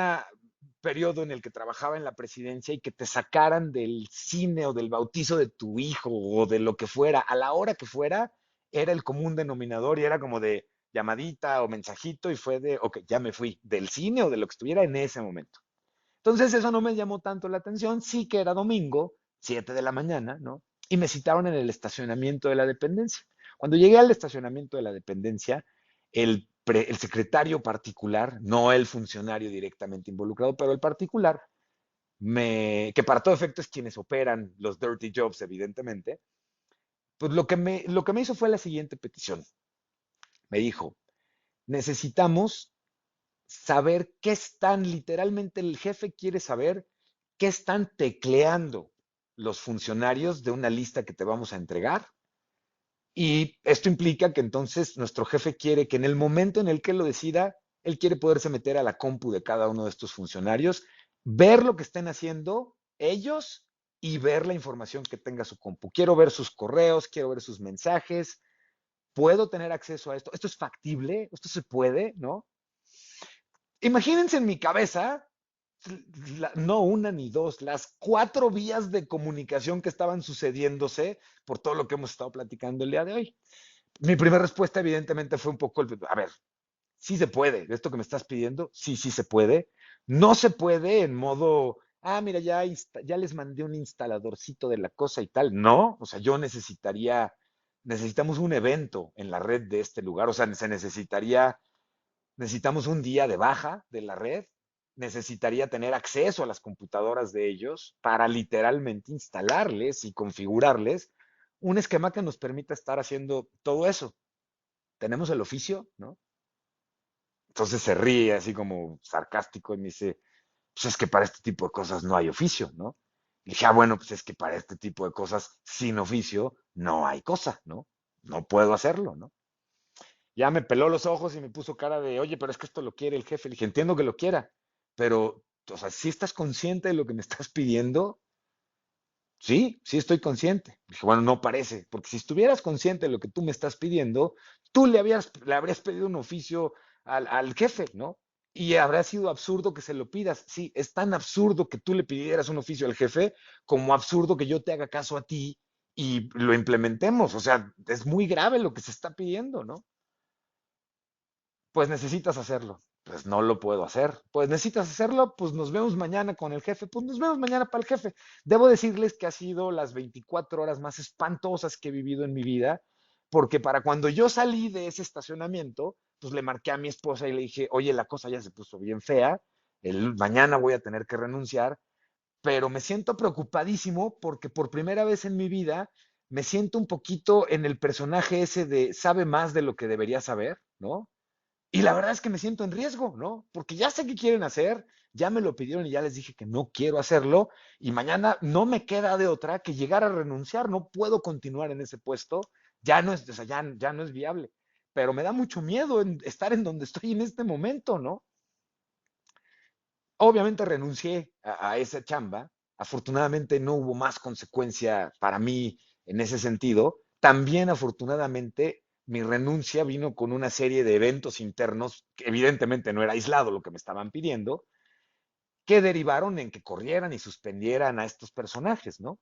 periodo en el que trabajaba en la presidencia y que te sacaran del cine o del bautizo de tu hijo o de lo que fuera, a la hora que fuera, era el común denominador y era como de llamadita o mensajito y fue de, ok, ya me fui del cine o de lo que estuviera en ese momento. Entonces eso no me llamó tanto la atención, sí que era domingo, 7 de la mañana, ¿no? Y me citaron en el estacionamiento de la dependencia. Cuando llegué al estacionamiento de la dependencia, el secretario particular, no el funcionario directamente involucrado, pero el particular, que para todo efecto es quienes operan los dirty jobs, evidentemente, pues lo que me hizo fue la siguiente petición. Me dijo, necesitamos saber qué están, literalmente el jefe quiere saber qué están tecleando los funcionarios de una lista que te vamos a entregar. Y esto implica que entonces nuestro jefe quiere que en el momento en el que lo decida, él quiere poderse meter a la compu de cada uno de estos funcionarios, ver lo que estén haciendo ellos y ver la información que tenga su compu. Quiero ver sus correos, quiero ver sus mensajes, puedo tener acceso a esto. Esto es factible, esto se puede, ¿no? Imagínense en mi cabeza, no una ni dos, las 4 vías de comunicación que estaban sucediéndose por todo lo que hemos estado platicando el día de hoy. Mi primera respuesta evidentemente fue un poco, a ver, sí se puede, esto que me estás pidiendo, sí, sí se puede. No se puede en modo, mira, ya les mandé un instaladorcito de la cosa y tal. No, o sea, necesitamos un evento en la red de este lugar, o sea, necesitamos un día de baja de la red, necesitaría tener acceso a las computadoras de ellos para literalmente instalarles y configurarles un esquema que nos permita estar haciendo todo eso. Tenemos el oficio, ¿no? Entonces se ríe así como sarcástico y me dice, pues es que para este tipo de cosas no hay oficio, ¿no? Y dije, bueno, pues es que para este tipo de cosas sin oficio no hay cosa, ¿no? No puedo hacerlo, ¿no? Ya me peló los ojos y me puso cara de, oye, pero es que esto lo quiere el jefe. Le dije, entiendo que lo quiera, pero, o sea, si estás consciente de lo que me estás pidiendo, sí, sí estoy consciente. Dije, bueno, no parece, porque si estuvieras consciente de lo que tú me estás pidiendo, tú le habrías pedido un oficio al jefe, ¿no? Y habría sido absurdo que se lo pidas. Sí, es tan absurdo que tú le pidieras un oficio al jefe como absurdo que yo te haga caso a ti y lo implementemos. O sea, es muy grave lo que se está pidiendo, ¿no? Pues necesitas hacerlo. Pues no lo puedo hacer. Pues necesitas hacerlo, pues nos vemos mañana con el jefe. Pues nos vemos mañana para el jefe. Debo decirles que ha sido las 24 horas más espantosas que he vivido en mi vida, porque para cuando yo salí de ese estacionamiento, pues le marqué a mi esposa y le dije, oye, la cosa ya se puso bien fea, mañana voy a tener que renunciar, pero me siento preocupadísimo porque por primera vez en mi vida me siento un poquito en el personaje ese de sabe más de lo que debería saber, ¿no? Y la verdad es que me siento en riesgo, ¿no? Porque ya sé qué quieren hacer, ya me lo pidieron y ya les dije que no quiero hacerlo y mañana no me queda de otra que llegar a renunciar, no puedo continuar en ese puesto, ya no es, o sea, ya no es viable. Pero me da mucho miedo estar en donde estoy en este momento, ¿no? Obviamente renuncié a esa chamba, afortunadamente no hubo más consecuencia para mí en ese sentido. También afortunadamente mi renuncia vino con una serie de eventos internos, que evidentemente no era aislado lo que me estaban pidiendo, que derivaron en que corrieran y suspendieran a estos personajes, ¿no?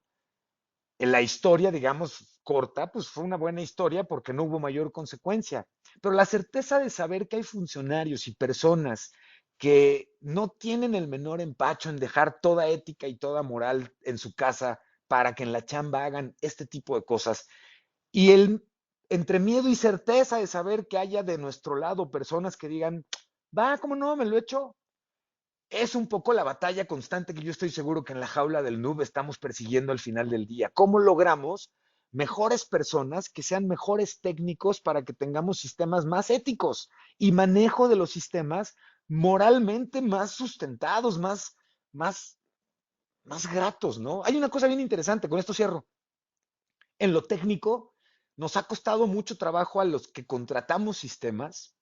En la historia, digamos, corta, pues fue una buena historia porque no hubo mayor consecuencia. Pero la certeza de saber que hay funcionarios y personas que no tienen el menor empacho en dejar toda ética y toda moral en su casa para que en la chamba hagan este tipo de cosas. Y entre miedo y certeza de saber que haya de nuestro lado personas que digan, va, ¿cómo no? Me lo he hecho, es un poco la batalla constante que yo estoy seguro que en la jaula del noob estamos persiguiendo al final del día. ¿Cómo logramos mejores personas que sean mejores técnicos para que tengamos sistemas más éticos y manejo de los sistemas moralmente más sustentados, más, más gratos, ¿no? Hay una cosa bien interesante, con esto cierro. En lo técnico, nos ha costado mucho trabajo a los que contratamos sistemas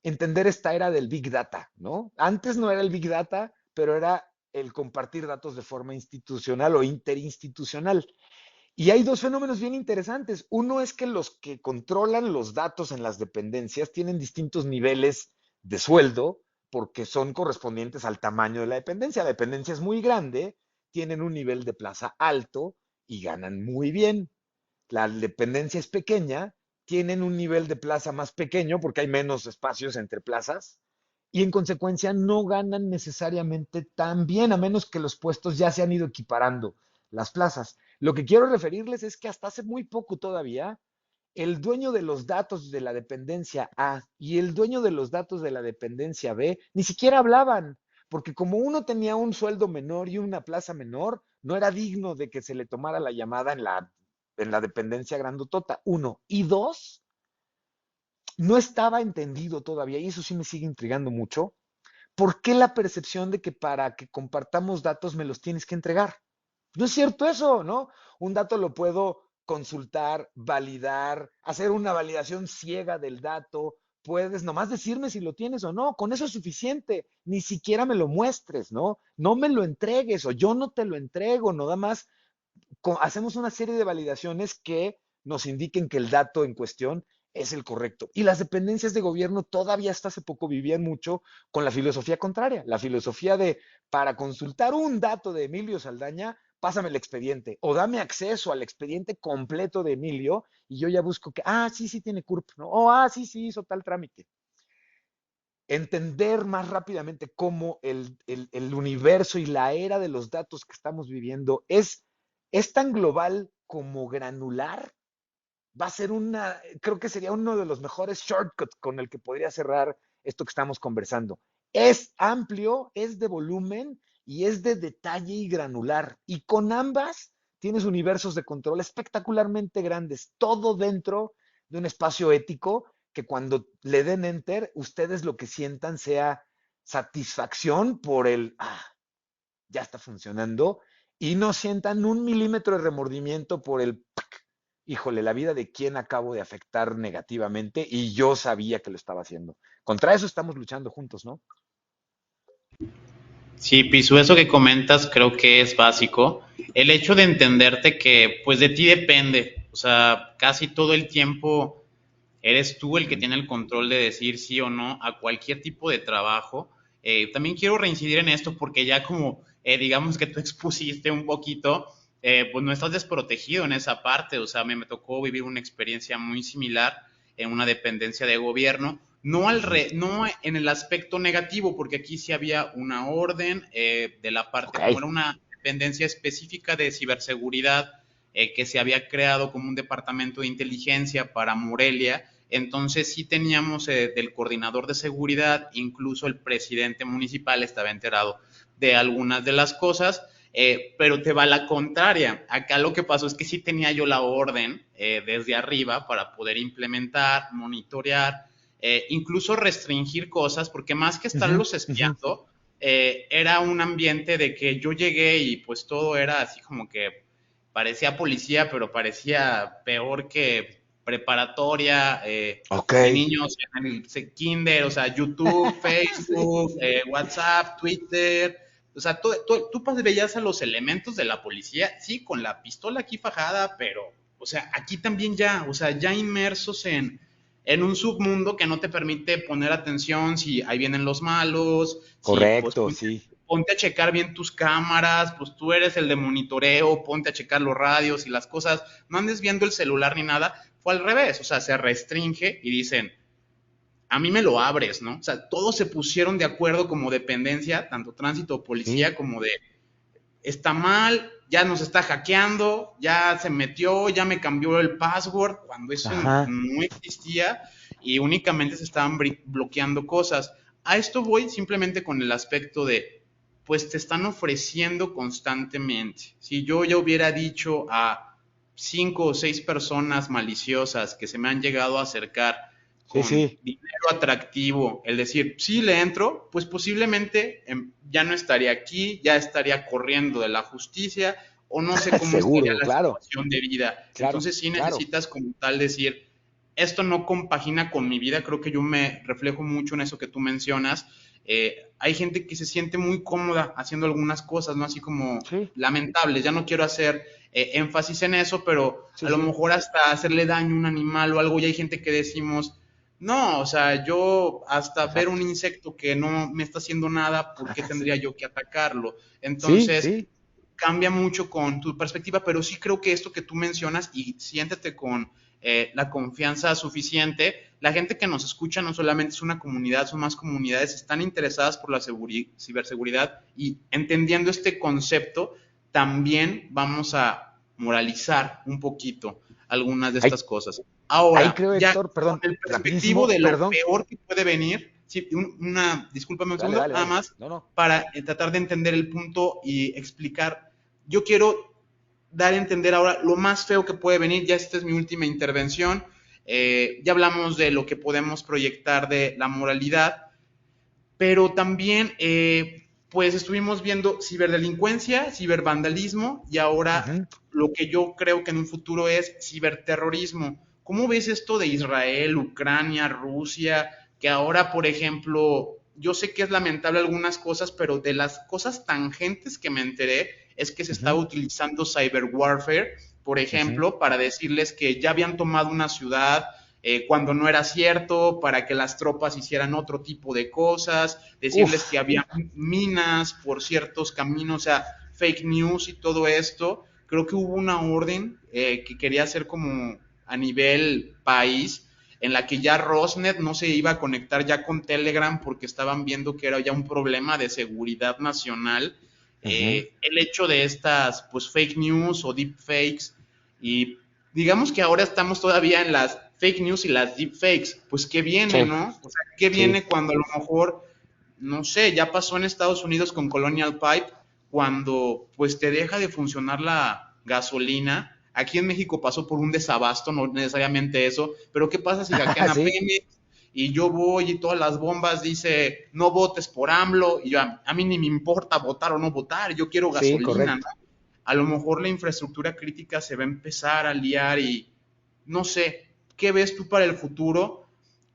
entender esta era del Big Data, ¿no? Antes no era el Big Data, pero era el compartir datos de forma institucional o interinstitucional. Y hay dos fenómenos bien interesantes. Uno es que los que controlan los datos en las dependencias tienen distintos niveles de sueldo porque son correspondientes al tamaño de la dependencia. La dependencia es muy grande, tienen un nivel de plaza alto y ganan muy bien. La dependencia es pequeña, tienen un nivel de plaza más pequeño porque hay menos espacios entre plazas y en consecuencia no ganan necesariamente tan bien a menos que los puestos ya se han ido equiparando las plazas. Lo que quiero referirles es que hasta hace muy poco todavía el dueño de los datos de la dependencia A y el dueño de los datos de la dependencia B ni siquiera hablaban, porque como uno tenía un sueldo menor y una plaza menor, no era digno de que se le tomara la llamada en la dependencia grandotota, uno. Y dos, no estaba entendido todavía, y eso sí me sigue intrigando mucho, ¿por qué la percepción de que para que compartamos datos me los tienes que entregar? No es cierto eso, ¿no? Un dato lo puedo consultar, validar, hacer una validación ciega del dato. Puedes nomás decirme si lo tienes o no. Con eso es suficiente. Ni siquiera me lo muestres, ¿no? No me lo entregues o yo no te lo entrego. Nada más hacemos una serie de validaciones que nos indiquen que el dato en cuestión es el correcto. Y las dependencias de gobierno todavía hasta hace poco vivían mucho con la filosofía contraria, la filosofía de para consultar un dato de Emilio Saldaña, pásame el expediente o dame acceso al expediente completo de Emilio y yo ya busco que, sí tiene CURP, ¿no? Sí hizo tal trámite. Entender más rápidamente cómo el universo y la era de los datos que estamos viviendo es tan global como granular. Va a ser creo que sería uno de los mejores shortcuts con el que podría cerrar esto que estamos conversando. Es amplio, es de volumen y es de detalle y granular. Y con ambas tienes universos de control espectacularmente grandes, todo dentro de un espacio ético que cuando le den enter, ustedes lo que sientan sea satisfacción por ya está funcionando y no sientan un milímetro de remordimiento por híjole, la vida de quién acabo de afectar negativamente y yo sabía que lo estaba haciendo. Contra eso estamos luchando juntos, ¿no? Sí, Pisu, eso que comentas creo que es básico. El hecho de entenderte que pues de ti depende, o sea, casi todo el tiempo eres tú el que tiene el control de decir sí o no a cualquier tipo de trabajo. También quiero reincidir en esto porque ya como digamos que tú expusiste un poquito, pues no estás desprotegido en esa parte, o sea, me tocó vivir una experiencia muy similar en una dependencia de gobierno, no en el aspecto negativo, porque aquí sí había una orden de la parte, como era una dependencia específica de ciberseguridad, que se había creado como un departamento de inteligencia para Morelia. Entonces sí teníamos del coordinador de seguridad, incluso el presidente municipal estaba enterado de algunas de las cosas, pero te va la contraria. Acá lo que pasó es que sí tenía yo la orden desde arriba para poder implementar, monitorear, incluso restringir cosas, porque más que estarlos espiando, era un ambiente de que yo llegué y pues todo era así como que parecía policía, pero parecía peor que preparatoria, de niños en el kinder, o sea, YouTube, Facebook, WhatsApp, Twitter, o sea, tú veías a los elementos de la policía, sí, con la pistola aquí fajada, pero, o sea, aquí también ya, o sea, ya inmersos en un submundo que no te permite poner atención si ahí vienen los malos, Correcto, si, pues, ponte a checar bien tus cámaras, pues tú eres el de monitoreo, ponte a checar los radios y las cosas, no andes viendo el celular ni nada, fue al revés, o sea, se restringe y dicen, a mí me lo abres, ¿no? O sea, todos se pusieron de acuerdo como dependencia, tanto tránsito o policía, como de, está mal, ya nos está hackeando, ya se metió, ya me cambió el password, cuando eso no existía y únicamente se estaban bloqueando cosas. A esto voy simplemente con el aspecto de, pues te están ofreciendo constantemente. Si yo ya hubiera dicho a 5 o 6 personas maliciosas que se me han llegado a acercar con dinero atractivo, el decir, sí le entro, pues posiblemente ya no estaría aquí, ya estaría corriendo de la justicia o no sé cómo estaría la situación de vida. Entonces sí necesitas como tal decir, esto no compagina con mi vida, creo que yo me reflejo mucho en eso que tú mencionas. Hay gente que se siente muy cómoda haciendo algunas cosas, ¿no? Así como lamentables, ya no quiero hacer énfasis en eso, pero a lo mejor hasta hacerle daño a un animal o algo, y hay gente que decimos, no, o sea, yo hasta ver un insecto que no me está haciendo nada, ¿por qué tendría yo que atacarlo? Entonces, cambia mucho con tu perspectiva, pero sí creo que esto que tú mencionas, y siéntete con la confianza suficiente, la gente que nos escucha no solamente es una comunidad, son más comunidades, están interesadas por la ciberseguridad y entendiendo este concepto, también vamos a moralizar un poquito algunas de estas cosas. Ahora, creo, ya Héctor, con el perspectivo de lo peor que puede venir, sí, discúlpame un segundo, nada más, para tratar de entender el punto y explicar. Yo quiero dar a entender ahora lo más feo que puede venir, ya esta es mi última intervención, ya hablamos de lo que podemos proyectar de la moralidad, pero también pues estuvimos viendo ciberdelincuencia, cibervandalismo y ahora lo que yo creo que en un futuro es ciberterrorismo. ¿Cómo ves esto de Israel, Ucrania, Rusia? Que ahora, por ejemplo, yo sé que es lamentable algunas cosas, pero de las cosas tangentes que me enteré es que se está utilizando cyber warfare, por ejemplo, para decirles que ya habían tomado una ciudad, cuando no era cierto, para que las tropas hicieran otro tipo de cosas, decirles que había minas por ciertos caminos, o sea, fake news y todo esto, creo que hubo una orden que quería hacer como a nivel país, en la que ya Rosnet no se iba a conectar ya con Telegram porque estaban viendo que era ya un problema de seguridad nacional. Ujú. El hecho de estas pues fake news o deepfakes, y digamos que ahora estamos todavía en las fake news y las deepfakes, pues qué viene, Sí, ¿no? O sea, qué sí. viene cuando a lo mejor, no sé, ya pasó en Estados Unidos con Colonial Pipe, cuando pues te deja de funcionar la gasolina. Aquí en México pasó por un desabasto, no necesariamente eso, pero ¿qué pasa si hackean a Sí, Pemex y yo voy y todas las bombas dice no votes por AMLO y yo, a mí ni me importa votar o no votar, yo quiero sí, gasolina, ¿no? correcto. A lo mejor la infraestructura crítica se va a empezar a liar y no sé, ¿qué ves tú para el futuro?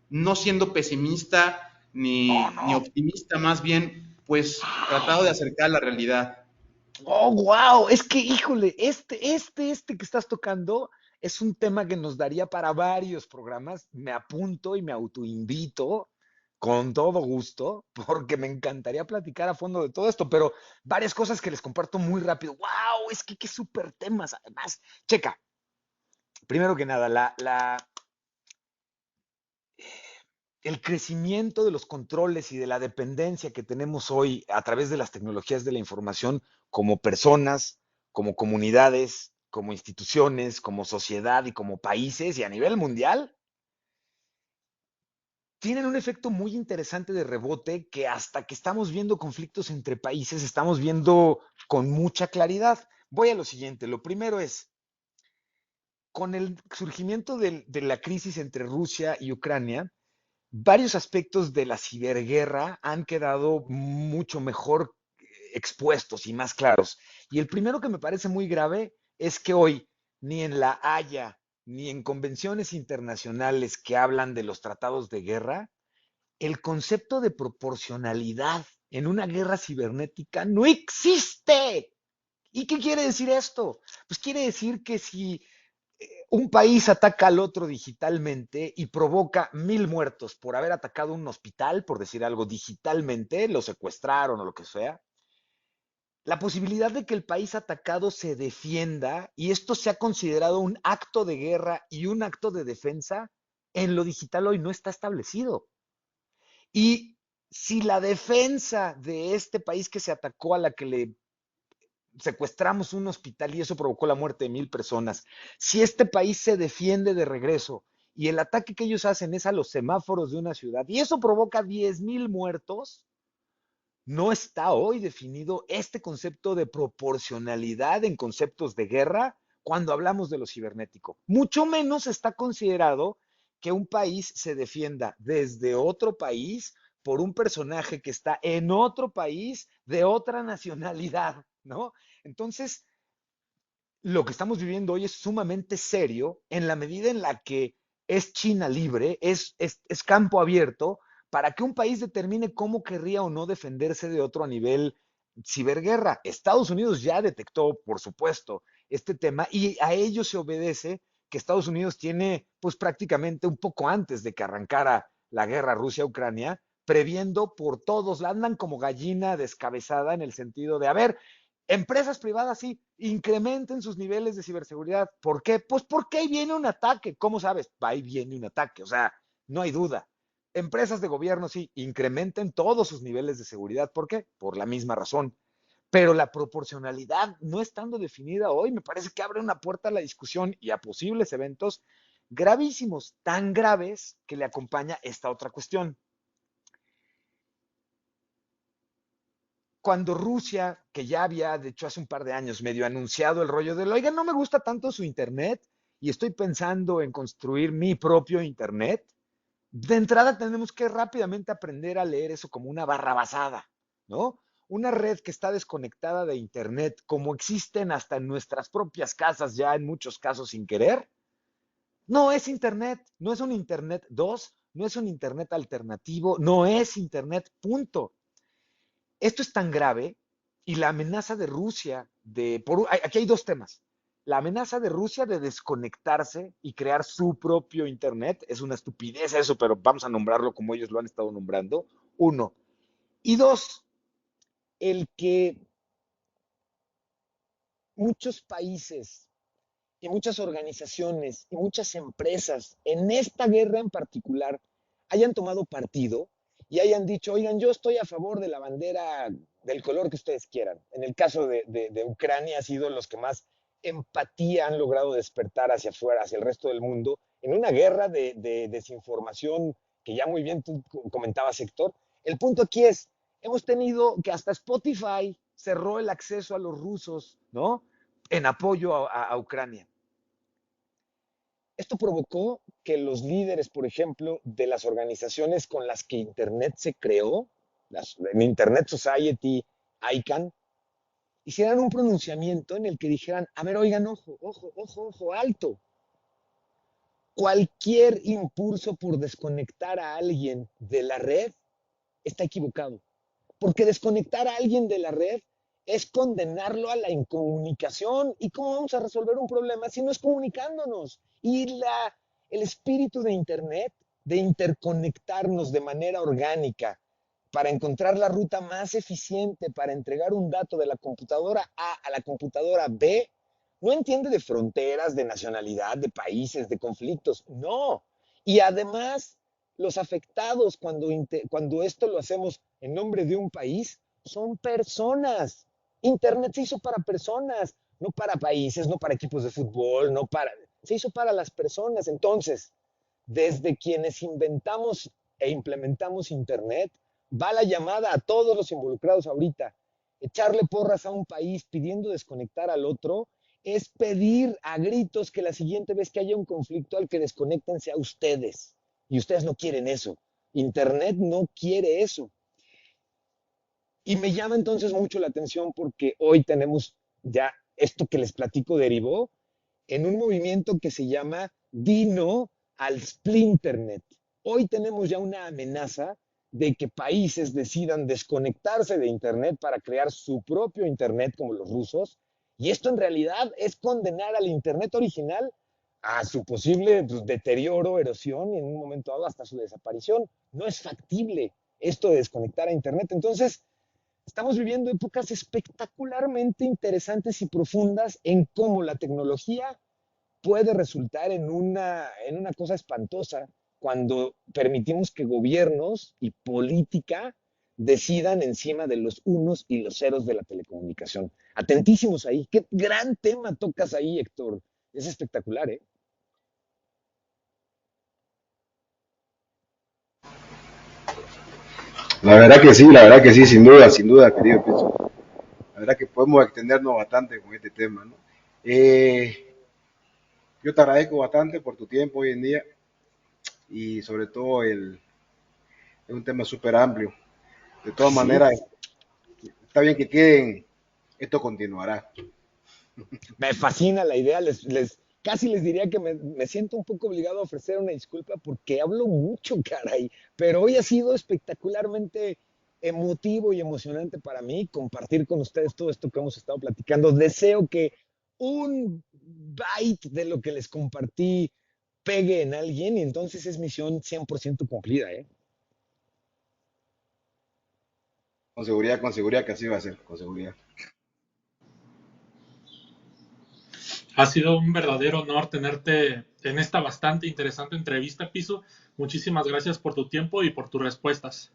No siendo pesimista No, ni no. optimista, más bien, pues tratado de acercar a la realidad. Oh, wow. Es que, híjole, este que estás tocando es un tema que nos daría para varios programas. Me apunto y me autoinvito con todo gusto, porque me encantaría platicar a fondo de todo esto, pero varias cosas que les comparto muy rápido. Wow, es que qué súper temas. Además, checa, primero que nada, el crecimiento de los controles y de la dependencia que tenemos hoy a través de las tecnologías de la información como personas, como comunidades, como instituciones, como sociedad y como países y a nivel mundial, tienen un efecto muy interesante de rebote que hasta que estamos viendo conflictos entre países, estamos viendo con mucha claridad. Voy a lo siguiente. Lo primero es, con el surgimiento de la crisis entre Rusia y Ucrania, varios aspectos de la ciberguerra han quedado mucho mejor expuestos y más claros. Y el primero que me parece muy grave es que hoy ni en la Haya ni en convenciones internacionales que hablan de los tratados de guerra, el concepto de proporcionalidad en una guerra cibernética no existe. ¿Y qué quiere decir esto? Pues quiere decir que si un país ataca al otro digitalmente y provoca 1,000 muertos por haber atacado un hospital, por decir algo digitalmente, lo secuestraron o lo que sea, la posibilidad de que el país atacado se defienda y esto sea considerado un acto de guerra y un acto de defensa, en lo digital hoy no está establecido. Y si la defensa de este país que se atacó, a la que le secuestramos un hospital y eso provocó la muerte de 1,000 personas. Si este país se defiende de regreso y el ataque que ellos hacen es a los semáforos de una ciudad y eso provoca 10,000 muertos, no está hoy definido este concepto de proporcionalidad en conceptos de guerra cuando hablamos de lo cibernético. Mucho menos está considerado que un país se defienda desde otro país por un personaje que está en otro país de otra nacionalidad, ¿no? Entonces, lo que estamos viviendo hoy es sumamente serio en la medida en la que es China libre, es campo abierto para que un país determine cómo querría o no defenderse de otro a nivel ciberguerra. Estados Unidos ya detectó, por supuesto, este tema y a ello se obedece que Estados Unidos tiene, pues prácticamente un poco antes de que arrancara la guerra Rusia-Ucrania, previendo por todos, la andan como gallina descabezada en el sentido de, a ver, empresas privadas sí, incrementen sus niveles de ciberseguridad. ¿Por qué? Pues porque ahí viene un ataque. ¿Cómo sabes? Ahí viene un ataque, o sea, no hay duda. Empresas de gobierno sí, incrementen todos sus niveles de seguridad. ¿Por qué? Por la misma razón. Pero la proporcionalidad no estando definida hoy, me parece que abre una puerta a la discusión y a posibles eventos gravísimos, tan graves que le acompaña esta otra cuestión. Cuando Rusia, que ya había, de hecho hace un par de años, medio anunciado el rollo del, oiga, no me gusta tanto su Internet y estoy pensando en construir mi propio Internet, de entrada tenemos que rápidamente aprender a leer eso como una barra basada, ¿no? Una red que está desconectada de Internet, como existen hasta en nuestras propias casas ya en muchos casos sin querer, no es Internet, no es un Internet 2, no es un Internet alternativo, no es Internet, punto. Esto es tan grave y la amenaza de Rusia aquí hay dos temas. La amenaza de Rusia de desconectarse y crear su propio Internet, es una estupidez eso, pero vamos a nombrarlo como ellos lo han estado nombrando, uno. Y dos, el que muchos países y muchas organizaciones y muchas empresas en esta guerra en particular hayan tomado partido y hayan dicho, oigan, yo estoy a favor de la bandera del color que ustedes quieran. En el caso de Ucrania ha sido los que más empatía han logrado despertar hacia afuera, hacia el resto del mundo, en una guerra de desinformación que ya muy bien tú comentabas, Héctor. El punto aquí es, hemos tenido que hasta Spotify cerró el acceso a los rusos, ¿no? En apoyo a Ucrania. Esto provocó que los líderes, por ejemplo, de las organizaciones con las que Internet se creó, en Internet Society, ICANN, hicieran un pronunciamiento en el que dijeran, a ver, oigan, ojo, ojo, ojo, ojo, alto. Cualquier impulso por desconectar a alguien de la red está equivocado. Porque desconectar a alguien de la red es condenarlo a la incomunicación. ¿Y cómo vamos a resolver un problema si no es comunicándonos? Y el espíritu de Internet, de interconectarnos de manera orgánica para encontrar la ruta más eficiente para entregar un dato de la computadora A a la computadora B, no entiende de fronteras, de nacionalidad, de países, de conflictos. No. Y además, los afectados cuando esto lo hacemos en nombre de un país son personas. Internet se hizo para personas, no para países, no para equipos de fútbol, se hizo para las personas. Entonces, desde quienes inventamos e implementamos Internet, va la llamada a todos los involucrados ahorita. Echarle porras a un país pidiendo desconectar al otro es pedir a gritos que la siguiente vez que haya un conflicto al que desconecten sea ustedes. Y ustedes no quieren eso. Internet no quiere eso. Y me llama entonces mucho la atención porque hoy tenemos ya esto que les platico derivó en un movimiento que se llama Dino al Splinternet. Hoy tenemos ya una amenaza de que países decidan desconectarse de Internet para crear su propio Internet como los rusos. Y esto en realidad es condenar al Internet original a su posible deterioro, erosión y en un momento dado hasta su desaparición. No es factible esto de desconectar a Internet. Entonces, estamos viviendo épocas espectacularmente interesantes y profundas en cómo la tecnología puede resultar en una cosa espantosa cuando permitimos que gobiernos y política decidan encima de los unos y los ceros de la telecomunicación. Atentísimos ahí. Qué gran tema tocas ahí, Héctor. Es espectacular, ¿eh? La verdad que sí, sin duda, querido Piso. La verdad que podemos extendernos bastante con este tema, ¿no? Eh, yo te agradezco bastante por tu tiempo hoy en día y sobre todo es un tema súper amplio. De todas Sí, maneras, está bien que queden, esto continuará. me fascina la idea. Casi les diría que me siento un poco obligado a ofrecer una disculpa porque hablo mucho, caray. Pero hoy ha sido espectacularmente emotivo y emocionante para mí compartir con ustedes todo esto que hemos estado platicando. Deseo que un byte de lo que les compartí pegue en alguien y entonces es misión 100% cumplida, ¿eh? Con seguridad que así va a ser, con seguridad. Ha sido un verdadero honor tenerte en esta bastante interesante entrevista, Piso. Muchísimas gracias por tu tiempo y por tus respuestas.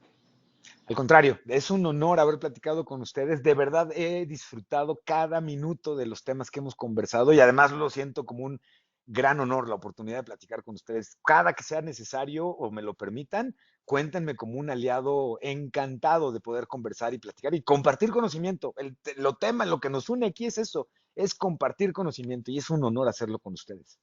Al contrario, es un honor haber platicado con ustedes. De verdad he disfrutado cada minuto de los temas que hemos conversado y además lo siento como un gran honor la oportunidad de platicar con ustedes. Cada que sea necesario o me lo permitan, cuéntenme como un aliado encantado de poder conversar y platicar y compartir conocimiento. Lo que nos une aquí es eso, es compartir conocimiento y es un honor hacerlo con ustedes.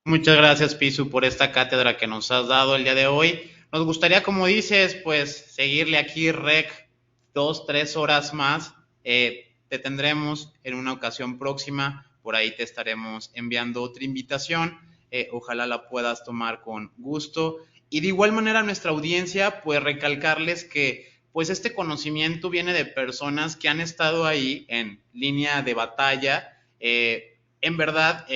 Muchas gracias, Pisu, por esta cátedra que nos has dado el día de hoy. Nos gustaría, como dices, pues seguirle aquí, Rec, 2, 3 horas más. Te tendremos en una ocasión próxima. Por ahí te estaremos enviando otra invitación. Ojalá la puedas tomar con gusto. Y de igual manera a nuestra audiencia, pues recalcarles que pues este conocimiento viene de personas que han estado ahí en línea de batalla. En verdad,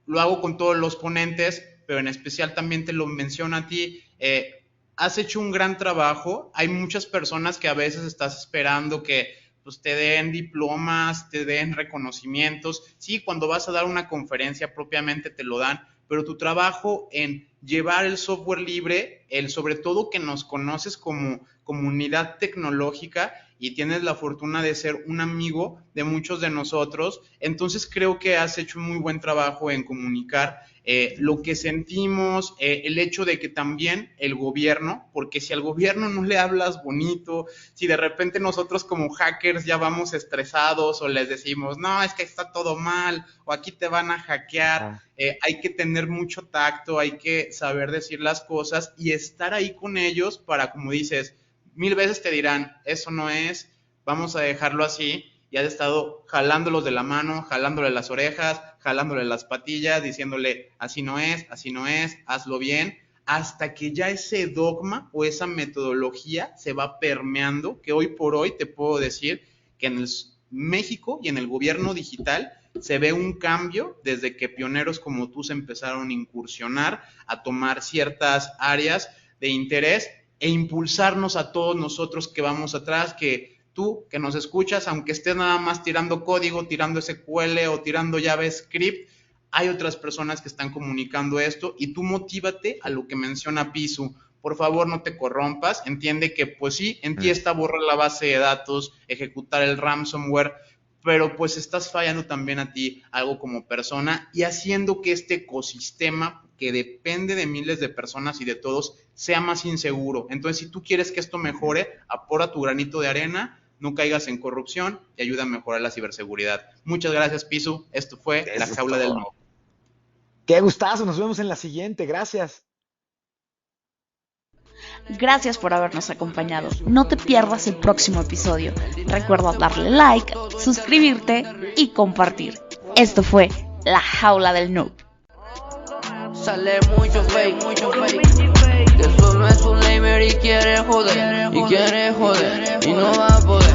lo hago con todos los ponentes, pero en especial también te lo menciono a ti. Has hecho un gran trabajo. Hay muchas personas que a veces estás esperando que pues te den diplomas, te den reconocimientos. Sí, cuando vas a dar una conferencia propiamente te lo dan, pero tu trabajo en llevar el software libre, sobre todo que nos conoces como comunidad tecnológica y tienes la fortuna de ser un amigo de muchos de nosotros, entonces creo que has hecho un muy buen trabajo en comunicar lo que sentimos, el hecho de que también el gobierno, porque si al gobierno no le hablas bonito, si de repente nosotros como hackers ya vamos estresados o les decimos, no, es que está todo mal, o aquí te van a hackear, hay que tener mucho tacto, hay que saber decir las cosas y estar ahí con ellos para, como dices, 1000 veces te dirán, eso no es, vamos a dejarlo así, y has estado jalándolos de la mano, jalándole las orejas, jalándole las patillas, diciéndole, así no es, hazlo bien, hasta que ya ese dogma o esa metodología se va permeando, que hoy por hoy te puedo decir que en México y en el gobierno digital se ve un cambio desde que pioneros como tú se empezaron a incursionar, a tomar ciertas áreas de interés e impulsarnos a todos nosotros que vamos atrás, que tú que nos escuchas, aunque estés nada más tirando código, tirando SQL o tirando JavaScript, hay otras personas que están comunicando esto y tú motívate a lo que menciona Pisu. Por favor, no te corrompas, entiende que pues sí, en ti está borrar la base de datos, ejecutar el ransomware, pero pues estás fallando también a ti algo como persona y haciendo que este ecosistema que depende de miles de personas y de todos sea más inseguro. Entonces, si tú quieres que esto mejore, aporta tu granito de arena, no caigas en corrupción y ayuda a mejorar la ciberseguridad. Muchas gracias, Pisu. Esto fue La Jaula del Noob. Qué gustazo, nos vemos en la siguiente. Gracias. Gracias por habernos acompañado. No te pierdas el próximo episodio. Recuerda darle like, suscribirte y compartir. Esto fue La Jaula del Noob. Sale mucho fake, que solo es un lamer y quiere joder, y no va a poder.